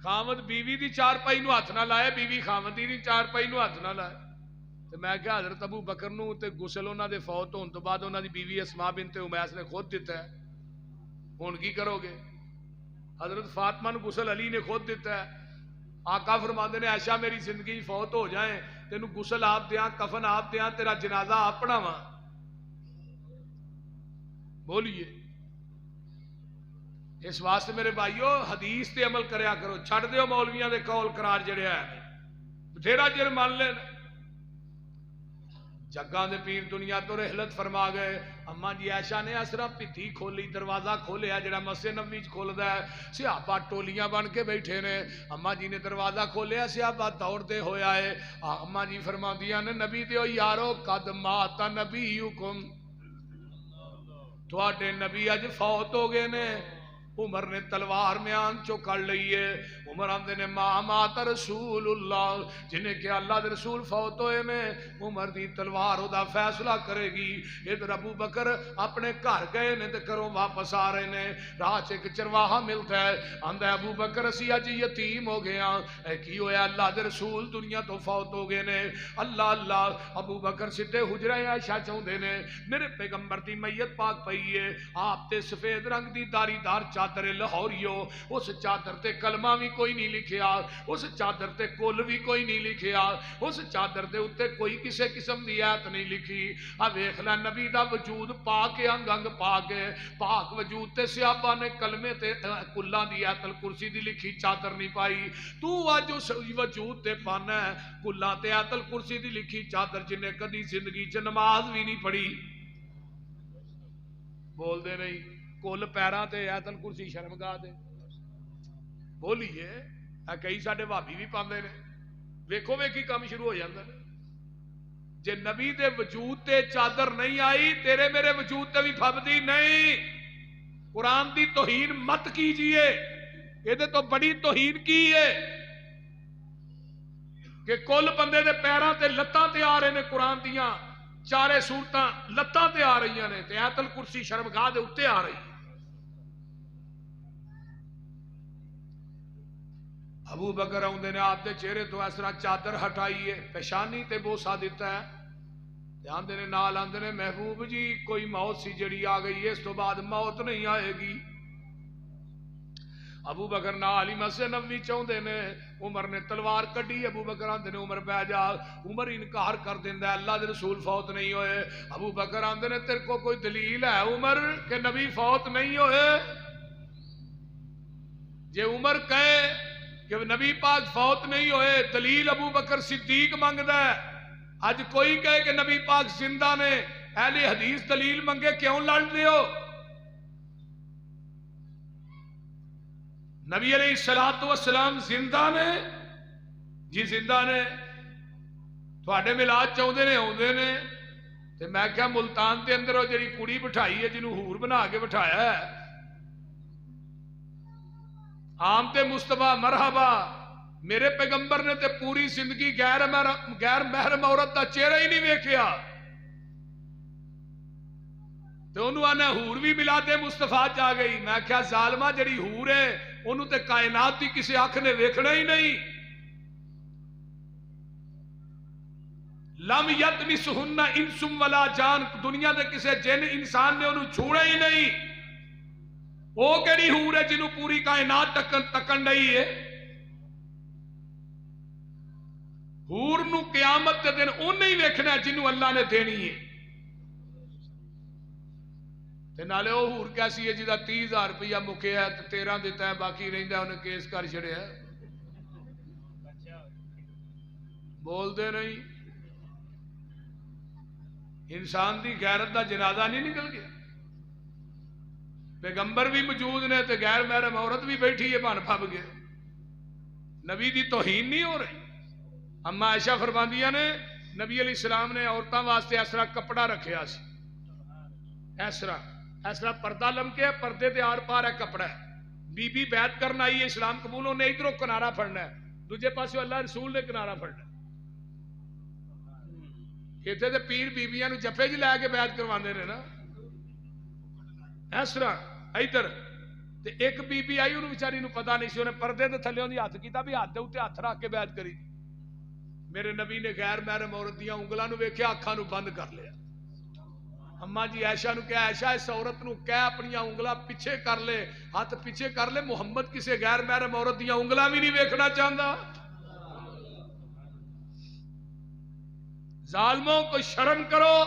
خامد بیوی دی چارپائی نو ہاتھ نہ لائے، بیوی خامد دی چارپائی نو ہاتھ نہ لائے۔ تو میں کہا حضرت ابو بکر نو تے غسل انہاں دے فوت ہون تو بعد انہاں دی بیوی اسماء بنت امیس نے خود دیتا ہے، ہن کی کرو گے؟ حضرت فاطمہ نو غسل علی نے خود دیتا ہے۔ آقا فرماندے نے عائشہ میری زندگی فوت ہو جائیں تینوں غسل آپ دیاں، کفن آپ دیاں، تیرا جنازہ آپ پڑھاواں۔ بولیے، اس واسطے میرے بھائیو حدیث تے عمل کریا کرو، چھڑ دیو مولویاں دے قول قرار جڑے ہیں بتھیرا چر مان لین۔ جگاں دے پیر دنیا تو رحلت فرما گئے، اما جی عائشہ نے اسرا پتھی کھولی، دروازہ کھولیا جڑا مسجد نبوی وچ کھولدا ہے، صحابہ ٹولیاں بن کے بیٹھے نے، اما جی نے دروازہ کھولیا، صحابہ دوڑدے ہوئے آئے، اما جی فرماندیاں نے نبی دیو یارو قد مات نبیکم، تواڈے نبی اج فوت ہو گئے نے۔ عمر نے تلوار میان چو کر لئیے، عمر آندے نے ما مات رسول اللہ، جنہیں کہ اللہ دے رسول فوت ہوئے نے، عمر دی تلوار او دا فیصلہ کرے گی۔ ادھر ابو بکر اپنے گھر گئے نے تے کروں واپس آ رہے نے، راہ چ ایک چرواہا ملتا ہے، آندا ہے ابو بکر اسی اج یتیم ہو گیا، اے کی ہویا؟ اللہ دے رسول دنیا تو فوت ہو گئے نے۔ اللہ اللہ، ابو بکر سدھے حجرہ عائشہ چاہندے نے، میرے پیغمبر دی میت پاک پئی ہے، آپ تے سفید رنگ دی داری دار چادر لاہوریو، اس چادر تے کلمہ بھی کوئی نہیں لکھیا، اس چادر تے کل بھی کوئی نہیں لکھیا، اس چادر دے اتے کوئی کسے قسم دی آیت نہیں لکھی۔ اب ویکھ لے نبی دا وجود پاک انگ انگ پاک ہے، پاک وجود تے صحابہ نے کلمے تے کلاں دی آیت الکرسی دی لکھی چادر نہیں پائی، تو اج اس وجود تے پانا ہے کلاں تے آیت الکرسی دی لکھی چادر، جنہیں کدی زندگی چ نماز بھی نہیں پڑھی۔ بول دے نہیں کل پیراں تے آیت الکرسی شرمگاہ دے، بولیے کئی ساڈے بھابی بھی پاندے نے، ویکھو ویکھی کام شروع ہو جاندا ہے۔ جے نبی دے وجود تے چادر نہیں آئی، تیرے میرے وجود تے بھی پھبدی نہیں۔ قرآن دی توہین مت کیجئے، یہ تو بڑی توہین کی ہے کہ کل بندے دے پیراں تے لتاں تے آ رہے نے، قرآن دیاں چارے سورتاں لتاں تے آ رہی نے تے آیت الکرسی شرمگاہ دے اتے آ رہی۔ ابو بکر آندے نے آپ دے چہرے تو اس طرح چادر ہٹائیے، پیشانی تے بوسا دیتا ہے، تے آندے نے نال آندے نے محبوب جی کوئی موت سی جڑی آ گئی ہے، اس تو بعد موت نہیں آئے گی۔ ابو بکر نال ہی مسجد نبوی چاہندے نے، عمر نے تلوار کڈی، ابو بکر آندے نے عمر بیٹھ جا، عمر انکار کر دیندا ہے اللہ دے رسول فوت نہیں ہوئے۔ ابو بکر آندے نے تیرے کو کوئی دلیل ہے عمر کہ نبی فوت نہیں ہوئے؟ جے عمر کہے کہ نبی پاک فوت نہیں ہوئے، دلیل ابو بکر صدیق منگدا ہے۔ اج کوئی کہے کہ نبی پاک زندہ نے، اہل حدیث دلیل منگے کیوں لڑ دیو؟ نبی علیہ الصلوۃ والسلام زندہ نے جی، زندہ نے، تھوڑے ملاد چاہتے نے آتے نے، تے میں کیا ملتان دے اندر وہ جڑی کڑی بٹھائی ہے جنہوں حور بنا کے بٹھایا ہے، عام تے مصطفیٰ مرحبا، میرے پیغمبر نے تے پوری زندگی غیر محرم عورت دا چہرہ ہی نہیں ویکھیا، تو انہوں آنا حور بھی ملاد مصطفیٰ چاہ گئی۔ میں کیا ظالمہ جڑی حور ہے انہوں تے کائنات دی کسی آنکھ نے ویکھنا ہی نہیں۔ لم یطمثہن انس ولا جان، دنیا دے کسی جن انسان نے انہوں چھوڑا ہی نہیں۔ وہ کیڑی حور ہے جنہوں پوری کائنات تکن نہیں ہے؟ حور نو قیامت دے دن انہیں ہی ویکھنا ہے جنہوں اللہ نے دینی ہے۔ تے نالے وہ حور کیسی ہے جدا 30,000 روپیہ مکیا ہے 13 دیتا ہے باقی رہندا انہیں کیس کر چھڑیا ہے۔ بول دے نہیں، انسان دی غیرت دا جنازہ نہیں نکل گیا۔ پیغمبر بھی موجود نے تے غیر محرم عورت بھی بیٹھی ہے، بھن پھب گئے۔ نبی دی توہین نہیں ہو رہی۔ اما عائشہ فرماندیاں نے نبی علیہ السلام نے عورتاں واسطے اس طرح کپڑا رکھیا سی، اس طرح پردہ لمکے، پردے دے آر پار ہے کپڑا ہے۔ بی بی بیعت کرنا آئی ہے، اسلام قبول ہونے ادھروں کنارہ پھڑنا ہے، دوجے پاسے اللہ رسول نے کنارہ پھڑنا ہے۔ اتنے تو پیر بیبیاں نو جفے چ لے کے بیعت کرواندے نے نا اس طرح ادھر تے ایک بی بی آئی انہوں بیچاری نو پتہ نہیں سی انہیں پردے دے تھلے دی ہاتھ کیتا بھی ہاتھ دے اوتے ہاتھ رکھ کے بیعت کری میرے نبی نے غیر محرم عورت دیاں انگلاں نو ویکھیا اکھاں نو بند کر لیا اما جی عائشہ نو کہا عائشہ اس عورت نو کہہ اپنی انگلاں پیچھے کر لے ہاتھ پیچھے کر لے محمد کسے غیر محرم عورت دیاں انگلاں بھی نہیں ویکھنا چاہندا ظالموں کو شرم کرو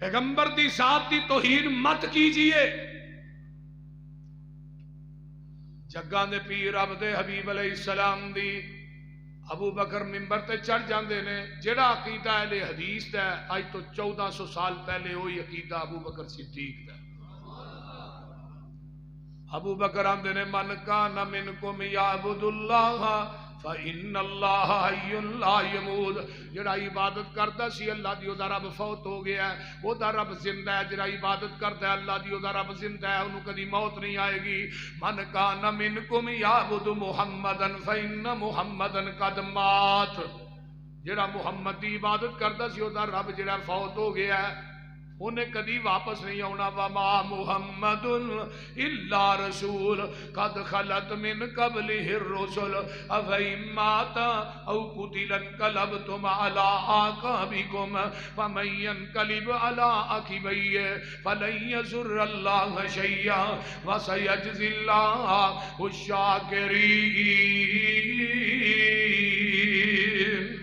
پیغمبر دی ذات دی توہین مت کیجئے جگاں دے پیر رب دے حبیب علیہ السلام دی ابو بکر ممبر تے چڑھ جاندے نے جڑا عقیدہ اہل حدیث دا ہے آج تو 1400 سال پہلے وہی عقیدہ ابو بکر صدیق دا ابو بکر آندے نے من کان منکم یعبد اللہ فَإِنَّ اللَّهَ حَيٌّ لَا يَمُوتُ جڑا عبادت کرتا سی اللہ دی دا رب فوت ہو گیا ہے وہ دا رب زندہ ہے جڑا عبادت کرتا ہے اللہ دی دا رب زندہ ہے انہوں کدی موت نہیں آئے گی من کان منکم یعبد محمدن فَإِنَّ محمدن قد مات جڑا محمد دی عبادت کرتا سی وہ دا رب جڑا فوت ہو گیا ہے انہیں کدی واپس نہیں آنا وما محمد الا رسول قد خلت من قبله الرسل افئن مات او قتل انقلبتم على اعقابكم فمن ينقلب على عقبيه فلن يضر الله شيئا وسيجزي الله الشاكرين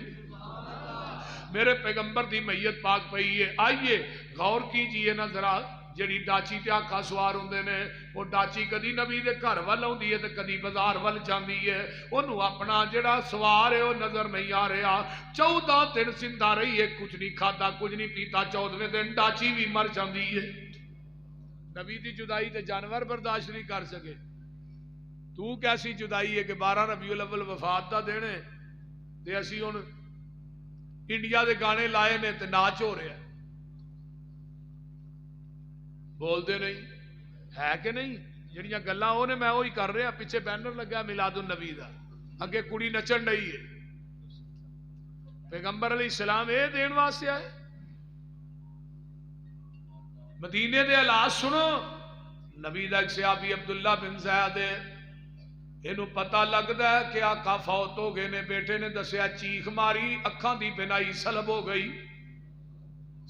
میرے پیغمبر دی میت پاک پئی ہے آئیے غور کیجئے نا ذرا جڑی ڈاچی تے آقا سوار ہوندے نے وہ ڈاچی کدی نبی دے گھر ول ہوندی ہے تے کدی بازار ول جاندی ہے اونوں اپنا جڑا سوار ہے وہ نظر نہیں آ رہا 14 دن زندہ رہی ہے کچھ نہیں کھادا کچھ نہیں پیتا 14ویں دن ڈاچی بھی مر جاندی ہے نبی دی جدائی تے جانور برداشت نہیں کر سکے تو کیسی جدائی ہے کہ 12 ربیع الاول وفات دا دن ہے تے اسی ہن انڈیا دے گانے لائے نے تے ناچ ہو رہا ہے بول دے نہیں ہے کہ نہیں جڑیاں گلاں وہ نے میں وہی کر رہا پیچھے بینر لگا میلاد النبی دا اگے کڑی نچن رہی ہے پیغمبر علیہ السلام اے دین واسطے آئے مدینے دے حالات سنو نبی دا ایک صحابی عبداللہ بن زید اینو پتہ لگدا ہے کہ آقا فوت ہو گئے نے بیٹے نے دسیا چیخ ماری اکھاں دی بینائی سلب ہو گئی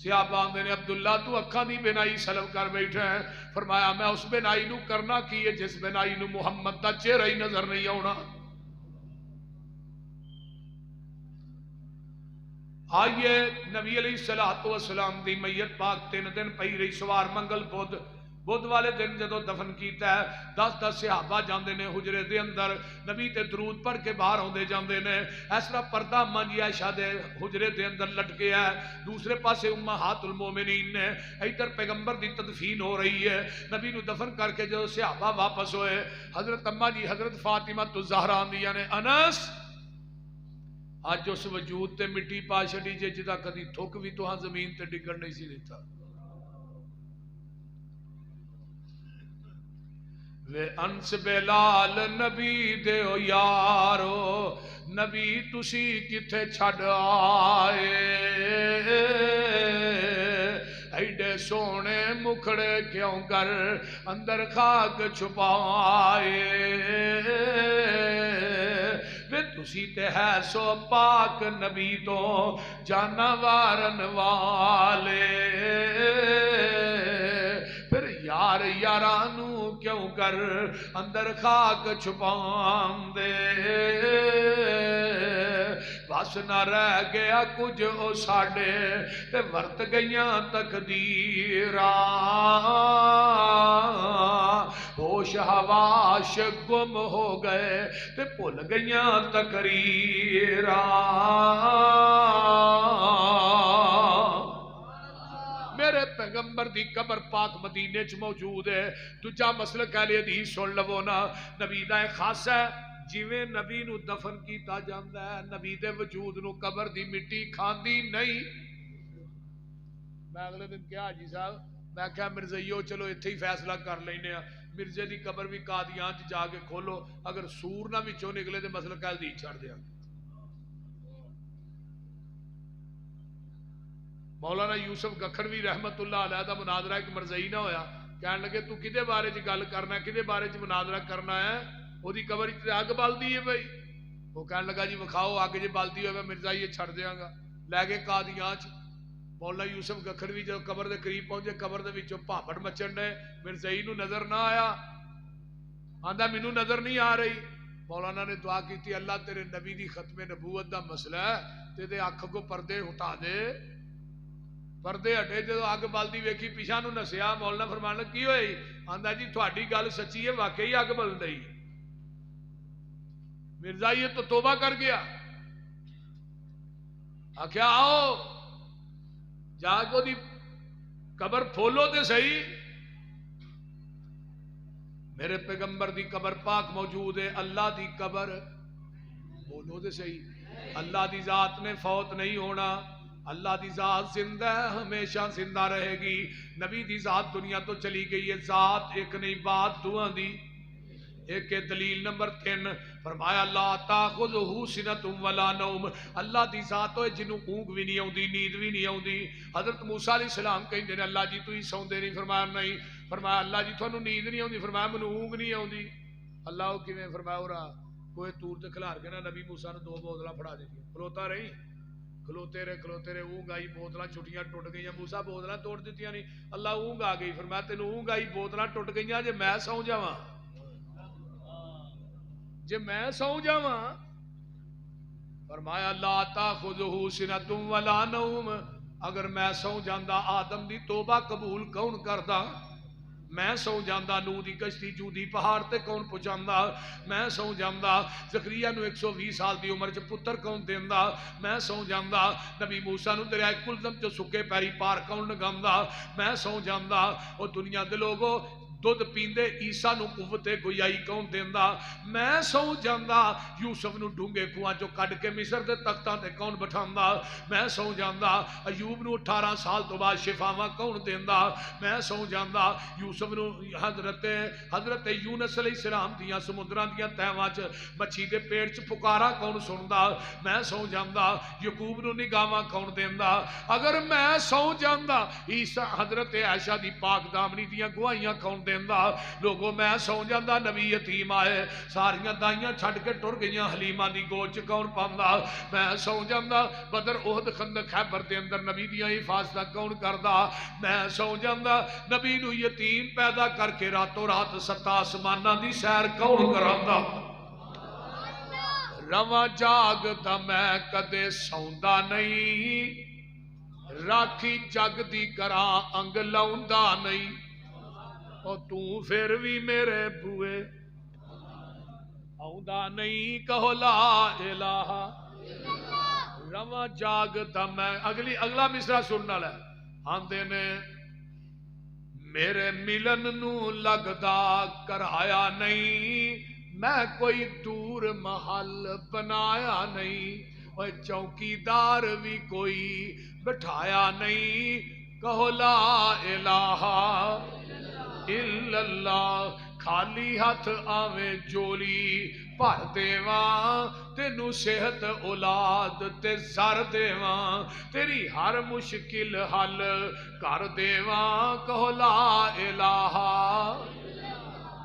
صحابہ آندے نے عبداللہ تو اکھاں دی بینائی سلب کر بیٹھا ہے فرمایا میں اس بینائی نو کرنا کی ہے جس بینائی نو محمد دا چہرہ ہی نظر نہیں آنا آئیے نبی علیہ السلام دی میت پاک 3 دن پئی رہی سوار منگل بدھ والے دن جدو دفن کیتا ہے 10 صحابہ جاندے نے حجرے دے اندر نبی تے درود پڑھ کے باہر ہوندے جاندے نے اس طرح پردہ اما جی عائشہ دے حجرے دے اندر لٹکے ہے دوسرے پاسے امہات المومنین نے ادھر پیغمبر دی تدفین ہو رہی ہے نبی نو دفن کر کے جو صحابہ واپس ہوئے حضرت اما جی حضرت فاطمہ الزہرا آندیاں نے انس آج اس وجود تے مٹی پا چھڈی جے جدا کدی تھک بھی تو ہاں زمین تے ڈگن نہیں سی دیتا وے انس بلال نبی دے او یارو نبی تسی کتھے چھڑ آئے ایڈے سونے مکھڑے کیوں کر اندر خاک چھپائے وے تسی تے ہے سو پاک نبی تو جانوارن والے پھر یار یارانو کیوں کر اندر خاک چھپان دے بس نہ رہ گیا کچھ او ساڑے تے ورت گئیاں تقدیران ہوش حواش گم ہو گئے تے بھول گئیاں تقریران میرے پیغمبر دی قبر پاک مدینے چ موجود ہے دجا مسلک اہل حدیث سن لو نا نبی دا خاص ہے جویں نبی نو دفن کیتا جاندا ہے نبی دے وجود نو قبر دی مٹی کھاندی نہیں میں اگلے دن کیا حاجی صاحب میں کہا مرزائیو چلو ایتھے ہی فیصلہ کر لینے مرزے دی قبر بھی قادیان چ جا کے کھولو اگر سور نہ وچوں نکلے تے مسلک اہل حدیث چھڑ دیا مولانا یوسف گکھڑوی رحمت اللہ علیہ دا مناظرہ ایک مرزئی نہ ہویا، کہنے لگے تو کدے بارے چ گل کرنا ہے، کدے بارے چ مناظرہ کرنا ہے، وہ دی قبر چ اگ بلدی ہے بھائی. وہ کہنے لگا جی وکھاؤ اگ جی بلدی ہوئے میں مرزا یہ چھڑ دیاں گا. لے گئے قادیاں چ. مولانا یوسف گکھڑوی جب قبر دے قریب پہنچے قبر دے وچوں بھانپڑ مچن ڈے، مرزئی نو نظر نہ آیا، آندا مینوں نظر نہیں آ رہی. مولانا نے دعا کی تھی اللہ تیرے نبی دی ختم نبوت دا مسئلہ ہے تے دے اکھ کو پردے ہٹا دے. پردے ہٹے جدو اگ بلدی ویکھی پیچھا نو نسیا. مولانا فرمان لگا کی ہوئی؟ آندا جی تھوڑی گل سچی ہے واقعی اگ بل رہی. مرزا یہ تو توبہ کر گیا. آخیا آؤ جا کے دی قبر پھولو تے صحیح. میرے پیغمبر دی قبر پاک موجود ہے. اللہ دی قبر بولو تے صحیح. اللہ دی ذات نے فوت نہیں ہونا. اللہ دی ذات زندہ ہے، ہمیشہ زندہ رہے گی. نبی دی ذات دنیا تو چلی گئی ہے. ذات ایک نہیں بات دعا دی ایک. دلیل نمبر 3 فرمایا لا تاخذہ سنۃ ولا نوم. اللہ دی ذات ہوئے جنوں اونگ بھی نہیں آؤندی، نیند بھی نہیں آؤندی. حضرت موسیٰ علیہ السلام کہندے نے اللہ جی تو ہی سوندے نہیں. فرمایا نہیں. فرمایا اللہ جی تھانوں نیند نہیں آؤندی. فرمایا مینوں اونگ نہیں آؤندی. اللہ کیویں؟ فرمایا اورا کوئی تور تے کھلار کے نا نبی موسیٰ نے 2 بوتلاں پھڑا دتیاں. کھلوتا رہی، کھلوتے رہے اونگ آئی، بوتلاں چھٹیاں ٹوٹ گئی. موسیٰ بوتلاں توڑ دتیاں نہیں. اللہ اونگ آ گئی. فرمایا تینوں اونگ آئی، بوتلاں ٹوٹ گئیاں، جے میں سو جاواں، جے میں سو جاواں. فرمایا لا تاخذہ سنۃ ولا نوم. اگر میں سو جاندا آدم دی توبہ قبول کون کردا؟ میں سو جاندا نوح دی کشتی جودی پہاڑ تے کون پہنچاندا؟ میں سو جاندا زکریا نو 120 سال دی عمر چ پتر کون دیندا؟ میں سو جاندا نبی موسیٰ نو دریائے کلزم چ سکے پیری پار کون لگاندا؟ میں سو جاندا او دنیا دے لوگو دودھ پیندے عیسیٰ نو قوت گویائی کون دیندا؟ میں سو جاندا یوسف نو ڈونگے کھواں چوں کڈ کے مصر دے تختاں تے کون بٹھاندا؟ میں سو جاندا ایوب نو 18 سال تو بعد شفاواں کون دیندا؟ میں سو جاندا یوسف نو حضرت یونس علیہ السلام دیاں سمندراں دیاں تہواں چ مچھی دے پیٹ چ پکارا کون سندا؟ میں سو جاندا یعقوب نو نگاواں کون دیندا؟ اگر میں سو جاندا عیسیٰ حضرت عائشہ دی پاک دامنی دیاں گواہیاں کون دیندا؟ لوگوں میں سو جاندا نبی یتیم آئے ساریاں دائیاں چھڑ کے ٹر گئیاں حلیمہ دی گود چ کون پاندا؟ میں سو جاندا بدر احد خندق خیبر دے اندر نبی دیاں حفاظت کون کردا؟ میں سو جاندا نبی نو یتیم پیدا کر کے راتوں رات 7 آسماناں دی سیر کون کراندا؟ رواں جاگدا میں کدے سوندا نہیں، راکھی جگ دی کراں انگ لاؤندا نہیں، اور تو پھر بھی میرے بوئے آؤندا نہیں. کہو لا الہ. رواں جاگدا میں. اگلا مصرع سننا لے. آندے نے میرے ملن نو لگدا کرایا نہیں، میں کوئی دور محل بنایا نہیں، اور چوکیدار بھی کوئی بٹھایا نہیں. کہو لا الہ الا اللہ. خالی ہاتھ آویں جولی بھر دیواں، تینوں صحت اولاد تے زر دیواں، تیری ہر مشکل حل کر دیواں. کہو لا الہ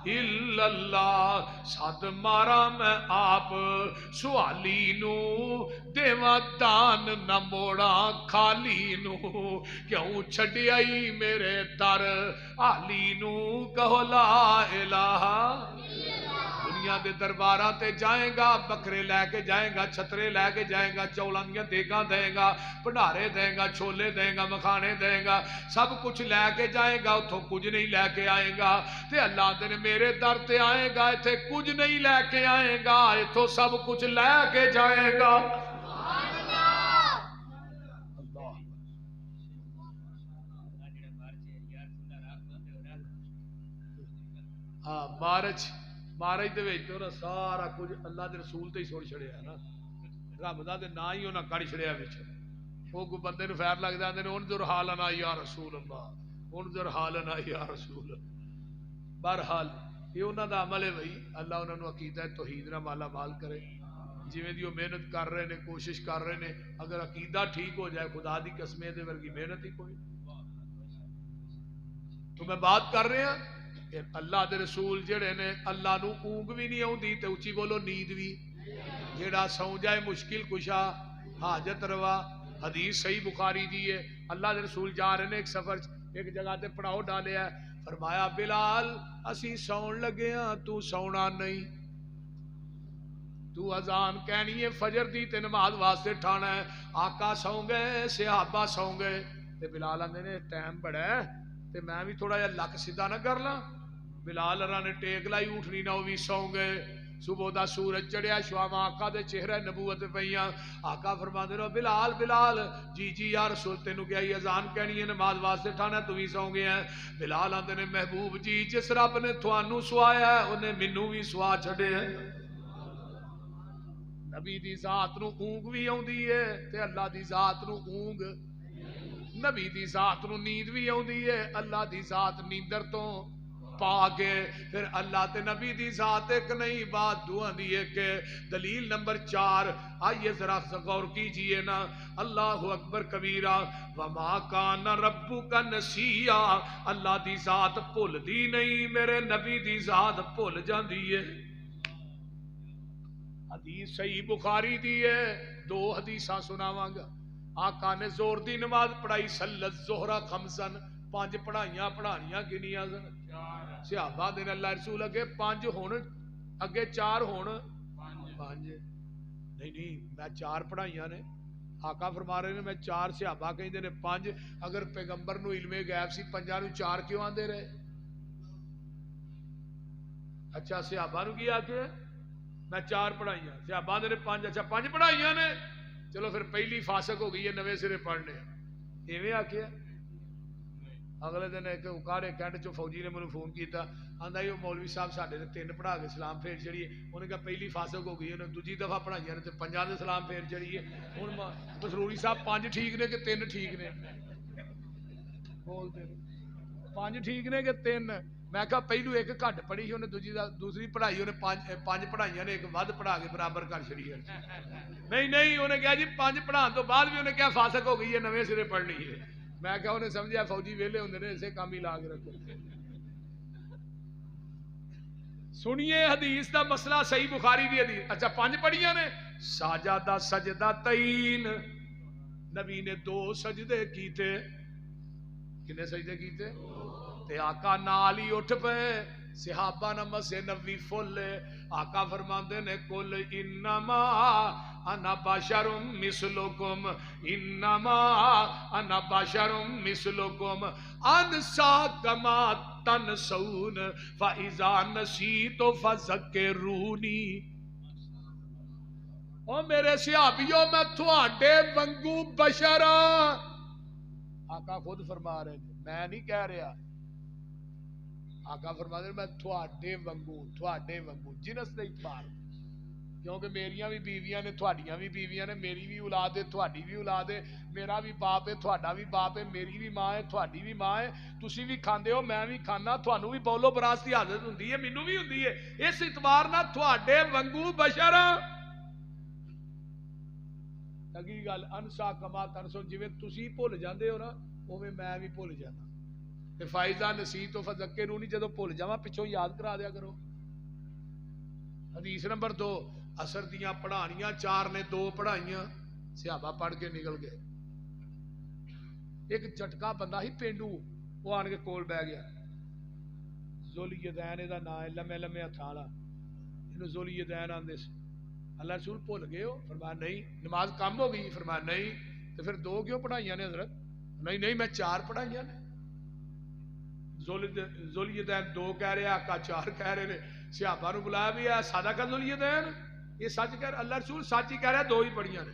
الا اللہ. سد مارا میں آپ سوالی نو، دیواں دان نہ موڑا خالی نو، کیوں چھڈیائی میرے در آلی نو. کہو لا الہ. دنیا دے درباراں تے جائیں گا، بکرے لے کے جائیں گا، چھترے لے کے جائیں گا، چولاں دیاں دیگاں دیں گا، بھنڈارے دیں گا، چھولے دیں گا، مکھانے دیں گا، سب کچھ لے کے جائیں گا، اتھوں کچھ نہیں لے کے آئیں گا. تے اللہ دے میرے در تے آئے گا، ایتھے کچھ نہیں لے کے آئے گا، اتھوں سب کچھ لے کے جائے گا. ہاں مارج دے وچ تے سارا کچھ اللہ دے رسول تے ہی سن چھڑیا نا، رب دا تے نا ہی انہاں کڑ چھڑیا وچ. وہ کوئی بندے نو فیر لگدا آندے نے انظر حالنا یا رسول اللہ، انظر حالنا یا رسول اللہ. بہرحال یہ انہاں دا عمل ہے بھائی. اللہ انہاں نو عقیدہ توحید نال مالا مال کرے. جویں دی وہ محنت کر رہے نے کوشش کر رہے نے اگر عقیدہ ٹھیک ہو جائے خدا دی قسم دے ورگی محنت ہی کوئی تو میں بات کر رہا کہ اللہ دے رسول جڑے نے اللہ نو اونگ بھی نہیں آؤندی تے اچھی بولو نیند بھی جڑا سو جائے مشکل کشا حاجت روا حدیث صحیح بخاری دی ہے اللہ دے رسول جا رہے نے ایک سفر ایک جگہ تے پڑاؤ ڈالے ہے فرمایا بلال اسی سون لگے ہاں تو سونا نہیں تو اذان کہنی ہے فجر دی تے نماز واسطے ٹھانا ہے آقا سو گئے صحابہ سو گئے تے بلال آندے نے ٹائم بڑا ہے تے میں بھی تھوڑا جہا لک سیدھا نہ کر لاں بلال ارا نے ٹیک لائی اٹھنی نہ وہ بھی سو گئے صبح دا سورج چڑھیا شواما آقا دے چہرے نبوت پیاں آقا فرماندے رہو بلال بلال جی جی یا رسول تینو کیا یہ اذان کہنی ہے نماز واسطے ٹھانا تو بھی سو گئے ہیں بلال آندے نے محبوب جی جس رب نے تھانو سوایا ہے انہیں مینوں بھی سوا چھڑے ہیں نبی دی ذات نو اونگ بھی آوندی ہے تے اللہ دی ذات نو اونگ نبی دی ذات نو نیند بھی آوندی ہے اللہ دی ذات نیندر تو پا کے پھر اللہ تے نبی دی ذات ایک نہیں بات دعا دی ہے کہ دلیل نمبر 4 آئیے ذرا غور کیجئے نا اللہ اکبر کبیرہ وما کان ربک نسیا اللہ دی ذات بھول دی نہیں میرے نبی دی ذات بھول جاندی ہے حدیث صحیح بخاری دی ہے 2 حدیثاں سناواں گا آقا نے زور دی نماز پڑھائی صلی الظہر خمسن 5 پڑھائیاں پڑھانیاں گنیاں صحابہ دے اللہ رسول اگے 5 ہون اگے 4 ہون 5 نہیں میں 4 پڑھائیاں نے آقا فرما رہے نے میں 4 صحابہ کہندے نے 5 اگر پیغمبر نو علم غیب سی 5 نو 4 کیوں آندے رہے اچھا صحابہ نو کی آکھے میں 4 پڑھائیاں صحابہ دے نے 5 اچھا 5 پڑھائیاں نے چلو پھر پہلی فاسق ہو گئی ہے نویں سرے پڑھنے ایویں آکھیا اگلے دن ایک اکاڑے کینٹ چو فوجی نے مجھے فون کیتا آندا یہ مولوی صاحب ساڈے تے 3 پڑھا کے سلام پھیر چڑھیے انہوں نے کہا پہلی فاسق ہو گئی انہوں نے دوجی دفعہ پڑھائیاں نے تے 5 دے سلام پھیر چڑھیے ہن مسروری صاحب 5 ٹھیک نے کہ 3 ٹھیک نے بولتے 5 ٹھیک نے کہ 3 میں کہا پہلو ایک گھٹ پڑھی انہیں دوسری پڑھائی انہیں 5 پڑھائیاں نے ایک ود پڑھا کے برابر کر چھڑی ہے نہیں انہیں کہا جی 5 پڑھان تو بعد بھی انہیں کیا فاسق ہو گئی ہے نویں سرے پڑھنی ہے میں کہا انہیں سمجھا فوجی ویلے ہوندے نے اسے کام ہی لا کے رکھو سنیے حدیث دا مسئلہ صحیح بخاری دی حدیث اچھا 5 پڑھیاں نے ساجدہ سجدہ تین نبی نے 2 سجدے کیتے کنے سجدے کیتے تے آقا نال ہی اٹھ پے صحابہ نماز نبی فل آقا فرماندے نے کل انما انا بشر مثلکم انما انا بشر مثلکم انسا کما تنسون فاذا نسیت فذکرونی او میرے صحابیوں میں تھوڑے وانگو بشر ہاں آقا خود فرما رہے ہیں میں نہیں کہہ رہا آقا فرما دے میں تھوڑے وانگو جنس دے اعتبار کیونکہ میریاں بھی بیویاں نے تھوڑیاں بھی بیویاں نے میری بھی اولاد ہے تھوڑی بھی اولاد ہے میرا بھی باپ ہے تھوڑا بھی باپ ہے میری بھی ماں ہے تھوڑی بھی ماں ہے تسی بھی کھاندے ہو میں بھی کھانا تھانوں بھی بولو براس دی حاجت ہوندی ہے مینوں بھی ہوندی ہے اس اعتبار نال تھوڑے وانگو بشر لگی گل انسا کما تنسو جویں تسی بھول جاندے ہو نا اوویں میں بھی بھول جانا تے فائزہ نسیت و فذکرونی جدوں بھول جاواں پچھوں یاد کرا دیا کرو حدیث نمبر 2 اثر دیاں پڑھانیاں 4 نے 2 پڑھائیاں صحابہ پڑھ کے نکل گئے ایک جھٹکا بندہ ہی پینڈو وہ آن کے کول بہ گیا ذوالدین دا نام ہے لمے لمے ہتھاں والا اینو ذوالدین آندے سی اللہ رسول بھول گئے ہو فرمایا نہیں نماز کم ہو گئی فرمایا نہیں تو پھر 2 کیوں پڑھائیاں نے حضرت نہیں میں 4 پڑھائیاں نے ذوالدین 2 کہہ رہے آقا 4 کہہ رہے نے صحابہ نو بلایا بھی ہے سادہ کا ذوالدین یہ سچ کہہ رہا اللہ رسول سچ ہی کہہ رہا 2 ہی پڑھیاں نے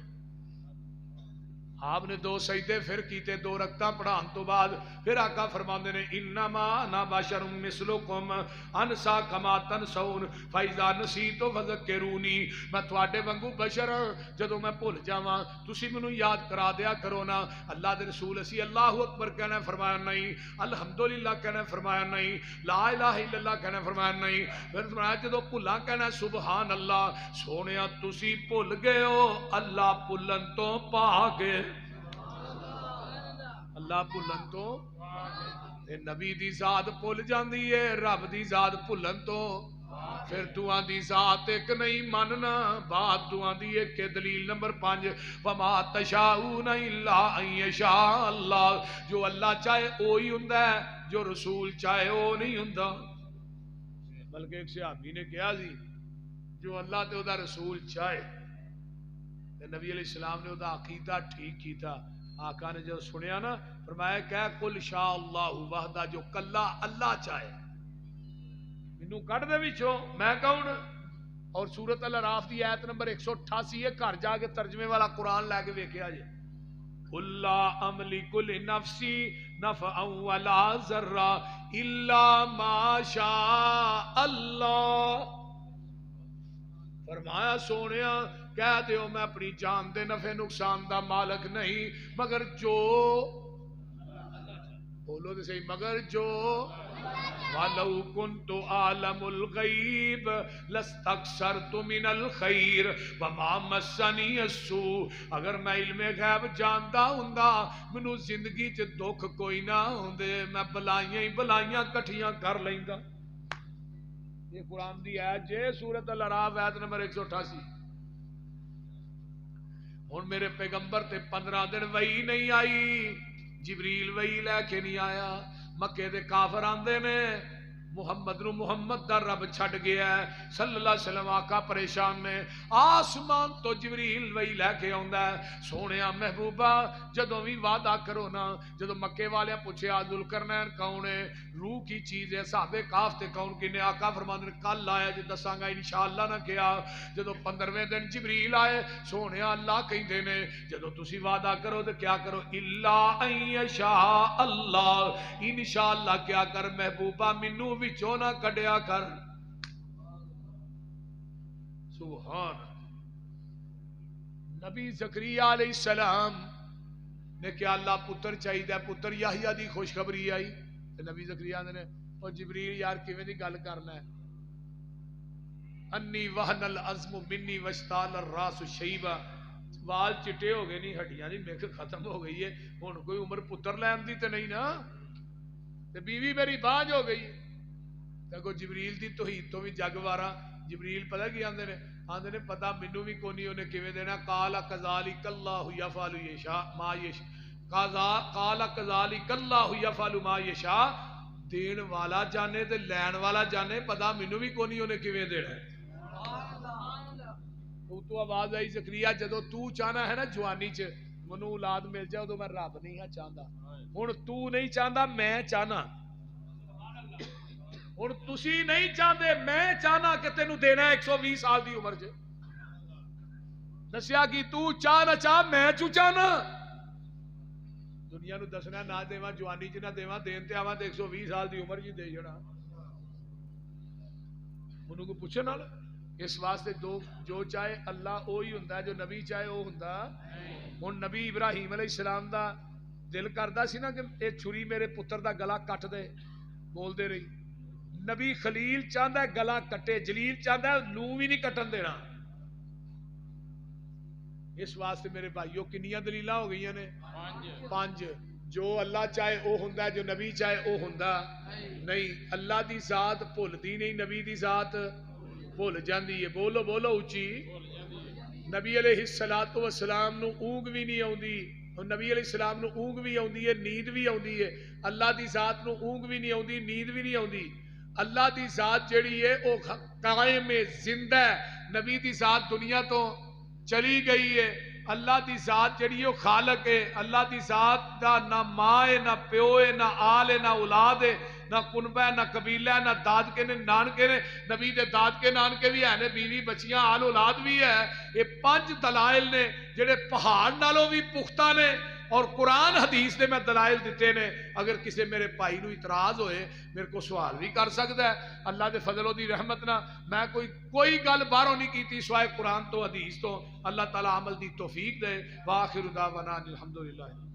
آپ نے 2 سجدے پھر کیتے 2 رکعتاں پڑھان تو بعد پھر آقا فرماندے نے انما انا بشر مثلکم انسا کما تنسون فاذا نسیت فذکرونی، میں تواڈے وانگو بشر جدوں میں بھول جاواں تسی مینوں یاد کرا دیا کرو نا۔ اللہ دے رسول اسی اللہ اکبر کہنا فرمایا نہیں، الحمدللہ کہنا فرمایا نہیں، لا الہ الا اللہ کہنا فرمایا نہیں، پھر فرمایا جدوں بھلاں کہنا سبحان اللہ۔ سونیا تسی بھول گئے ہو، اللہ بھلن تو پاک ہے، اللہ بھلن تو تے نبی دی ذات بھول جاندی ہے، رب دی ذات بھلن تو پھر دعا دی ذات ایک نہیں مننا، بات دعا دی ایک کے دلیل نمبر 5 وما تشاؤون الا ان یشاء اللہ، جو اللہ چاہے وہی ہوندا ہے، جو رسول چاہے وہ نہیں ہوندا۔ بلکہ ایک صحابی نے کہا سی جو اللہ تے دا رسول چاہے تے نبی علیہ السلام نے دا عقیدہ ٹھیک کیتا۔ آقا نے جو سنیا نا فرمایا کہ قل شاء اللہ وحدہ، جو کلا اللہ چاہے مینوں کڈ دے وچوں میں کون۔ اور سورۃ الاعراف دی آیت نمبر 188 ہے، گھر جا کے ترجمے والا قرآن لے کے ویکھیا جے قل لا املک لنفسی نفعا ولا ضرا الا ما شاء اللہ۔ فرمایا سونیا کہہ دیو میں اپنی جان دے نفع نقصان دا مالک نہیں مگر جو، بولو تے صحیح، مگر جو وَلَوْ كُنْتُ أَعْلَمُ الْغَيْبَ لَاسْتَكْثَرْتُ مِنَ الْخَيْرِ وَمَا مَسَّنِيَ السُّوءُ، اگر میں علم غیب جاندا ہوندا مینوں زندگی چ دکھ کوئی نہ ہوندے، میں بلائیاں ہی بلائیاں کٹھیاں کر لیندا۔ یہ قرآن دی آیت جے سورۃ الاعراف آیت نمبر 188۔ ہن میرے پیغمبر تے 15 دن وحی نہیں آئی، جبریل وحی لے کے نہیں آیا۔ مکے دے کافر آندے نے محمد نو محمد دا رب چھڈ گیا ہے صلی اللہ علیہ وسلم، آقا پریشان نے، آسمان تو جبریل وہی لے کے آندا ہے سونیا محبوبہ جدوں بھی وعدہ کرو نا، جدوں مکے والے پوچھیا ذوالقرنین کون ہے، روح کی چیز ہے، صحابہ کاف تے کون کنے، آقا فرماندے نے کل آیا جے دساں گا انشاءاللہ نہ کیا۔ جدوں 15ویں دن جبریل آئے سونیا اللہ کہندے نے جدوں تسی وعدہ کرو تے کیا کرو، الا ان یشاء اللہ، انشاءاللہ کیا کر محبوبہ مینوں وچوں نہ کڈیا کر۔ سبحان نبی زکریا علیہ السلام نے کیا اللہ پتر چاہیے، پتر یحییٰ دی خوشخبری آئی تے نبی زکریا نے او جبریل یار کیویں دی گل کرنا ہے، انی وہن العظم منی واشتعل الراس شیبا، وال چٹے ہو گئے نہیں، ہڈیاں دی میخ ختم ہو گئی ہے، ہن کوئی عمر پتر لین دی تے نہیں نا، تے بیوی میری باج ہو گئی۔ کو جبریل دی توحید تو بھی جگ وارا، جبریل پتہ کی آندے نے پتہ مینوں بھی کونی اونے کیویں دینا، قال کذالک اللہ یفعل یشاء ما یشاء، قال کذالک اللہ یفعل ما یشاء، دین والا جانے تے لین والا جانے، پتہ مینوں بھی کونی اونے کیویں دینا ہے۔ تو آواز آئی زکریا جدو تو چاہنا ہے نا جوانی چ منوں اولاد مل جائے ادو میں رب نہیں ہاں چاہتا، ہن تو نہیں چاہتا میں چاہنا، ہن تسی نہیں چاہتے میں چاہنا کہ تینوں دینا 120 سال دی عمر چ، دسیا کہ تو چاہ نہ چاہ میں چوں چاہنا، دنیا نو دسنا نہ دیواں جوانی چ نہ دیواں، دین تے آواں تے 120 سال دی عمر چ دے جڑا، منوں کو پوچھے نال۔ اس واسطے جو چاہے اللہ وہی ہوندا ہے، جو نبی چاہے وہ ہوندا۔ ہن نبی ابراہیم علیہ السلام دا دل کردا سی نا کہ اے چھری میرے پتر دا گلا کٹ دے، بول دے رہی، نبی خلیل چاہتا ہے گلا کٹے، جلیل چاہتا ہے لوں بھی نہیں کٹن دینا۔ اس واسطے میرے بھائیو کنیاں دلیلاں ہو گئی نے، 5، جو اللہ چاہے وہ ہوندا ہے، جو نبی چاہے وہ ہوندا نہیں، اللہ دی ذات بھلدی نہیں، نبی دی ذات بھول جاندی ہے، بولو بولو اچھی۔ نبی علیہ السلام نو اونگ بھی نہیں آوندی، نبی علیہ السلام نو اونگ بھی آوندی ہے، نیند بھی آوندی ہے، اللہ دی ذات نو اونگ بھی نہیں آوندی، نیند بھی نہیں آوندی۔ اللہ دی ذات جڑی ہے وہ قائم ہے، زندہ ہے، نبی دی ذات دنیا تو چلی گئی ہے۔ اللہ دی ذات جڑی ہے وہ خالق ہے، اللہ دی ذات دا نہ ماں ہے، نہ پیو ہے، نہ آل ہے، نہ اولاد ہے، نہ کنبہ نہ قبیلہ نہ دادکے نے نانکے نے نبی دے دادکے نانکے بھی ہے نے بیوی بچیاں آل اولاد بھی ہے یہ 5 دلائل نے جڑے پہاڑ نالوں بھی پختہ نے اور قرآن حدیث نے میں دلائل دیتے نے اگر کسی میرے بھائی نو اعتراض ہوئے میرے کو سوال بھی کر سکتا ہے اللہ دے فضل و دی رحمت نہ میں کوئی گل باہروں نہیں کیتی سوائے قرآن تو حدیث تو اللہ تعالی عمل دی توفیق دے وآخر دعوانا الحمدللہ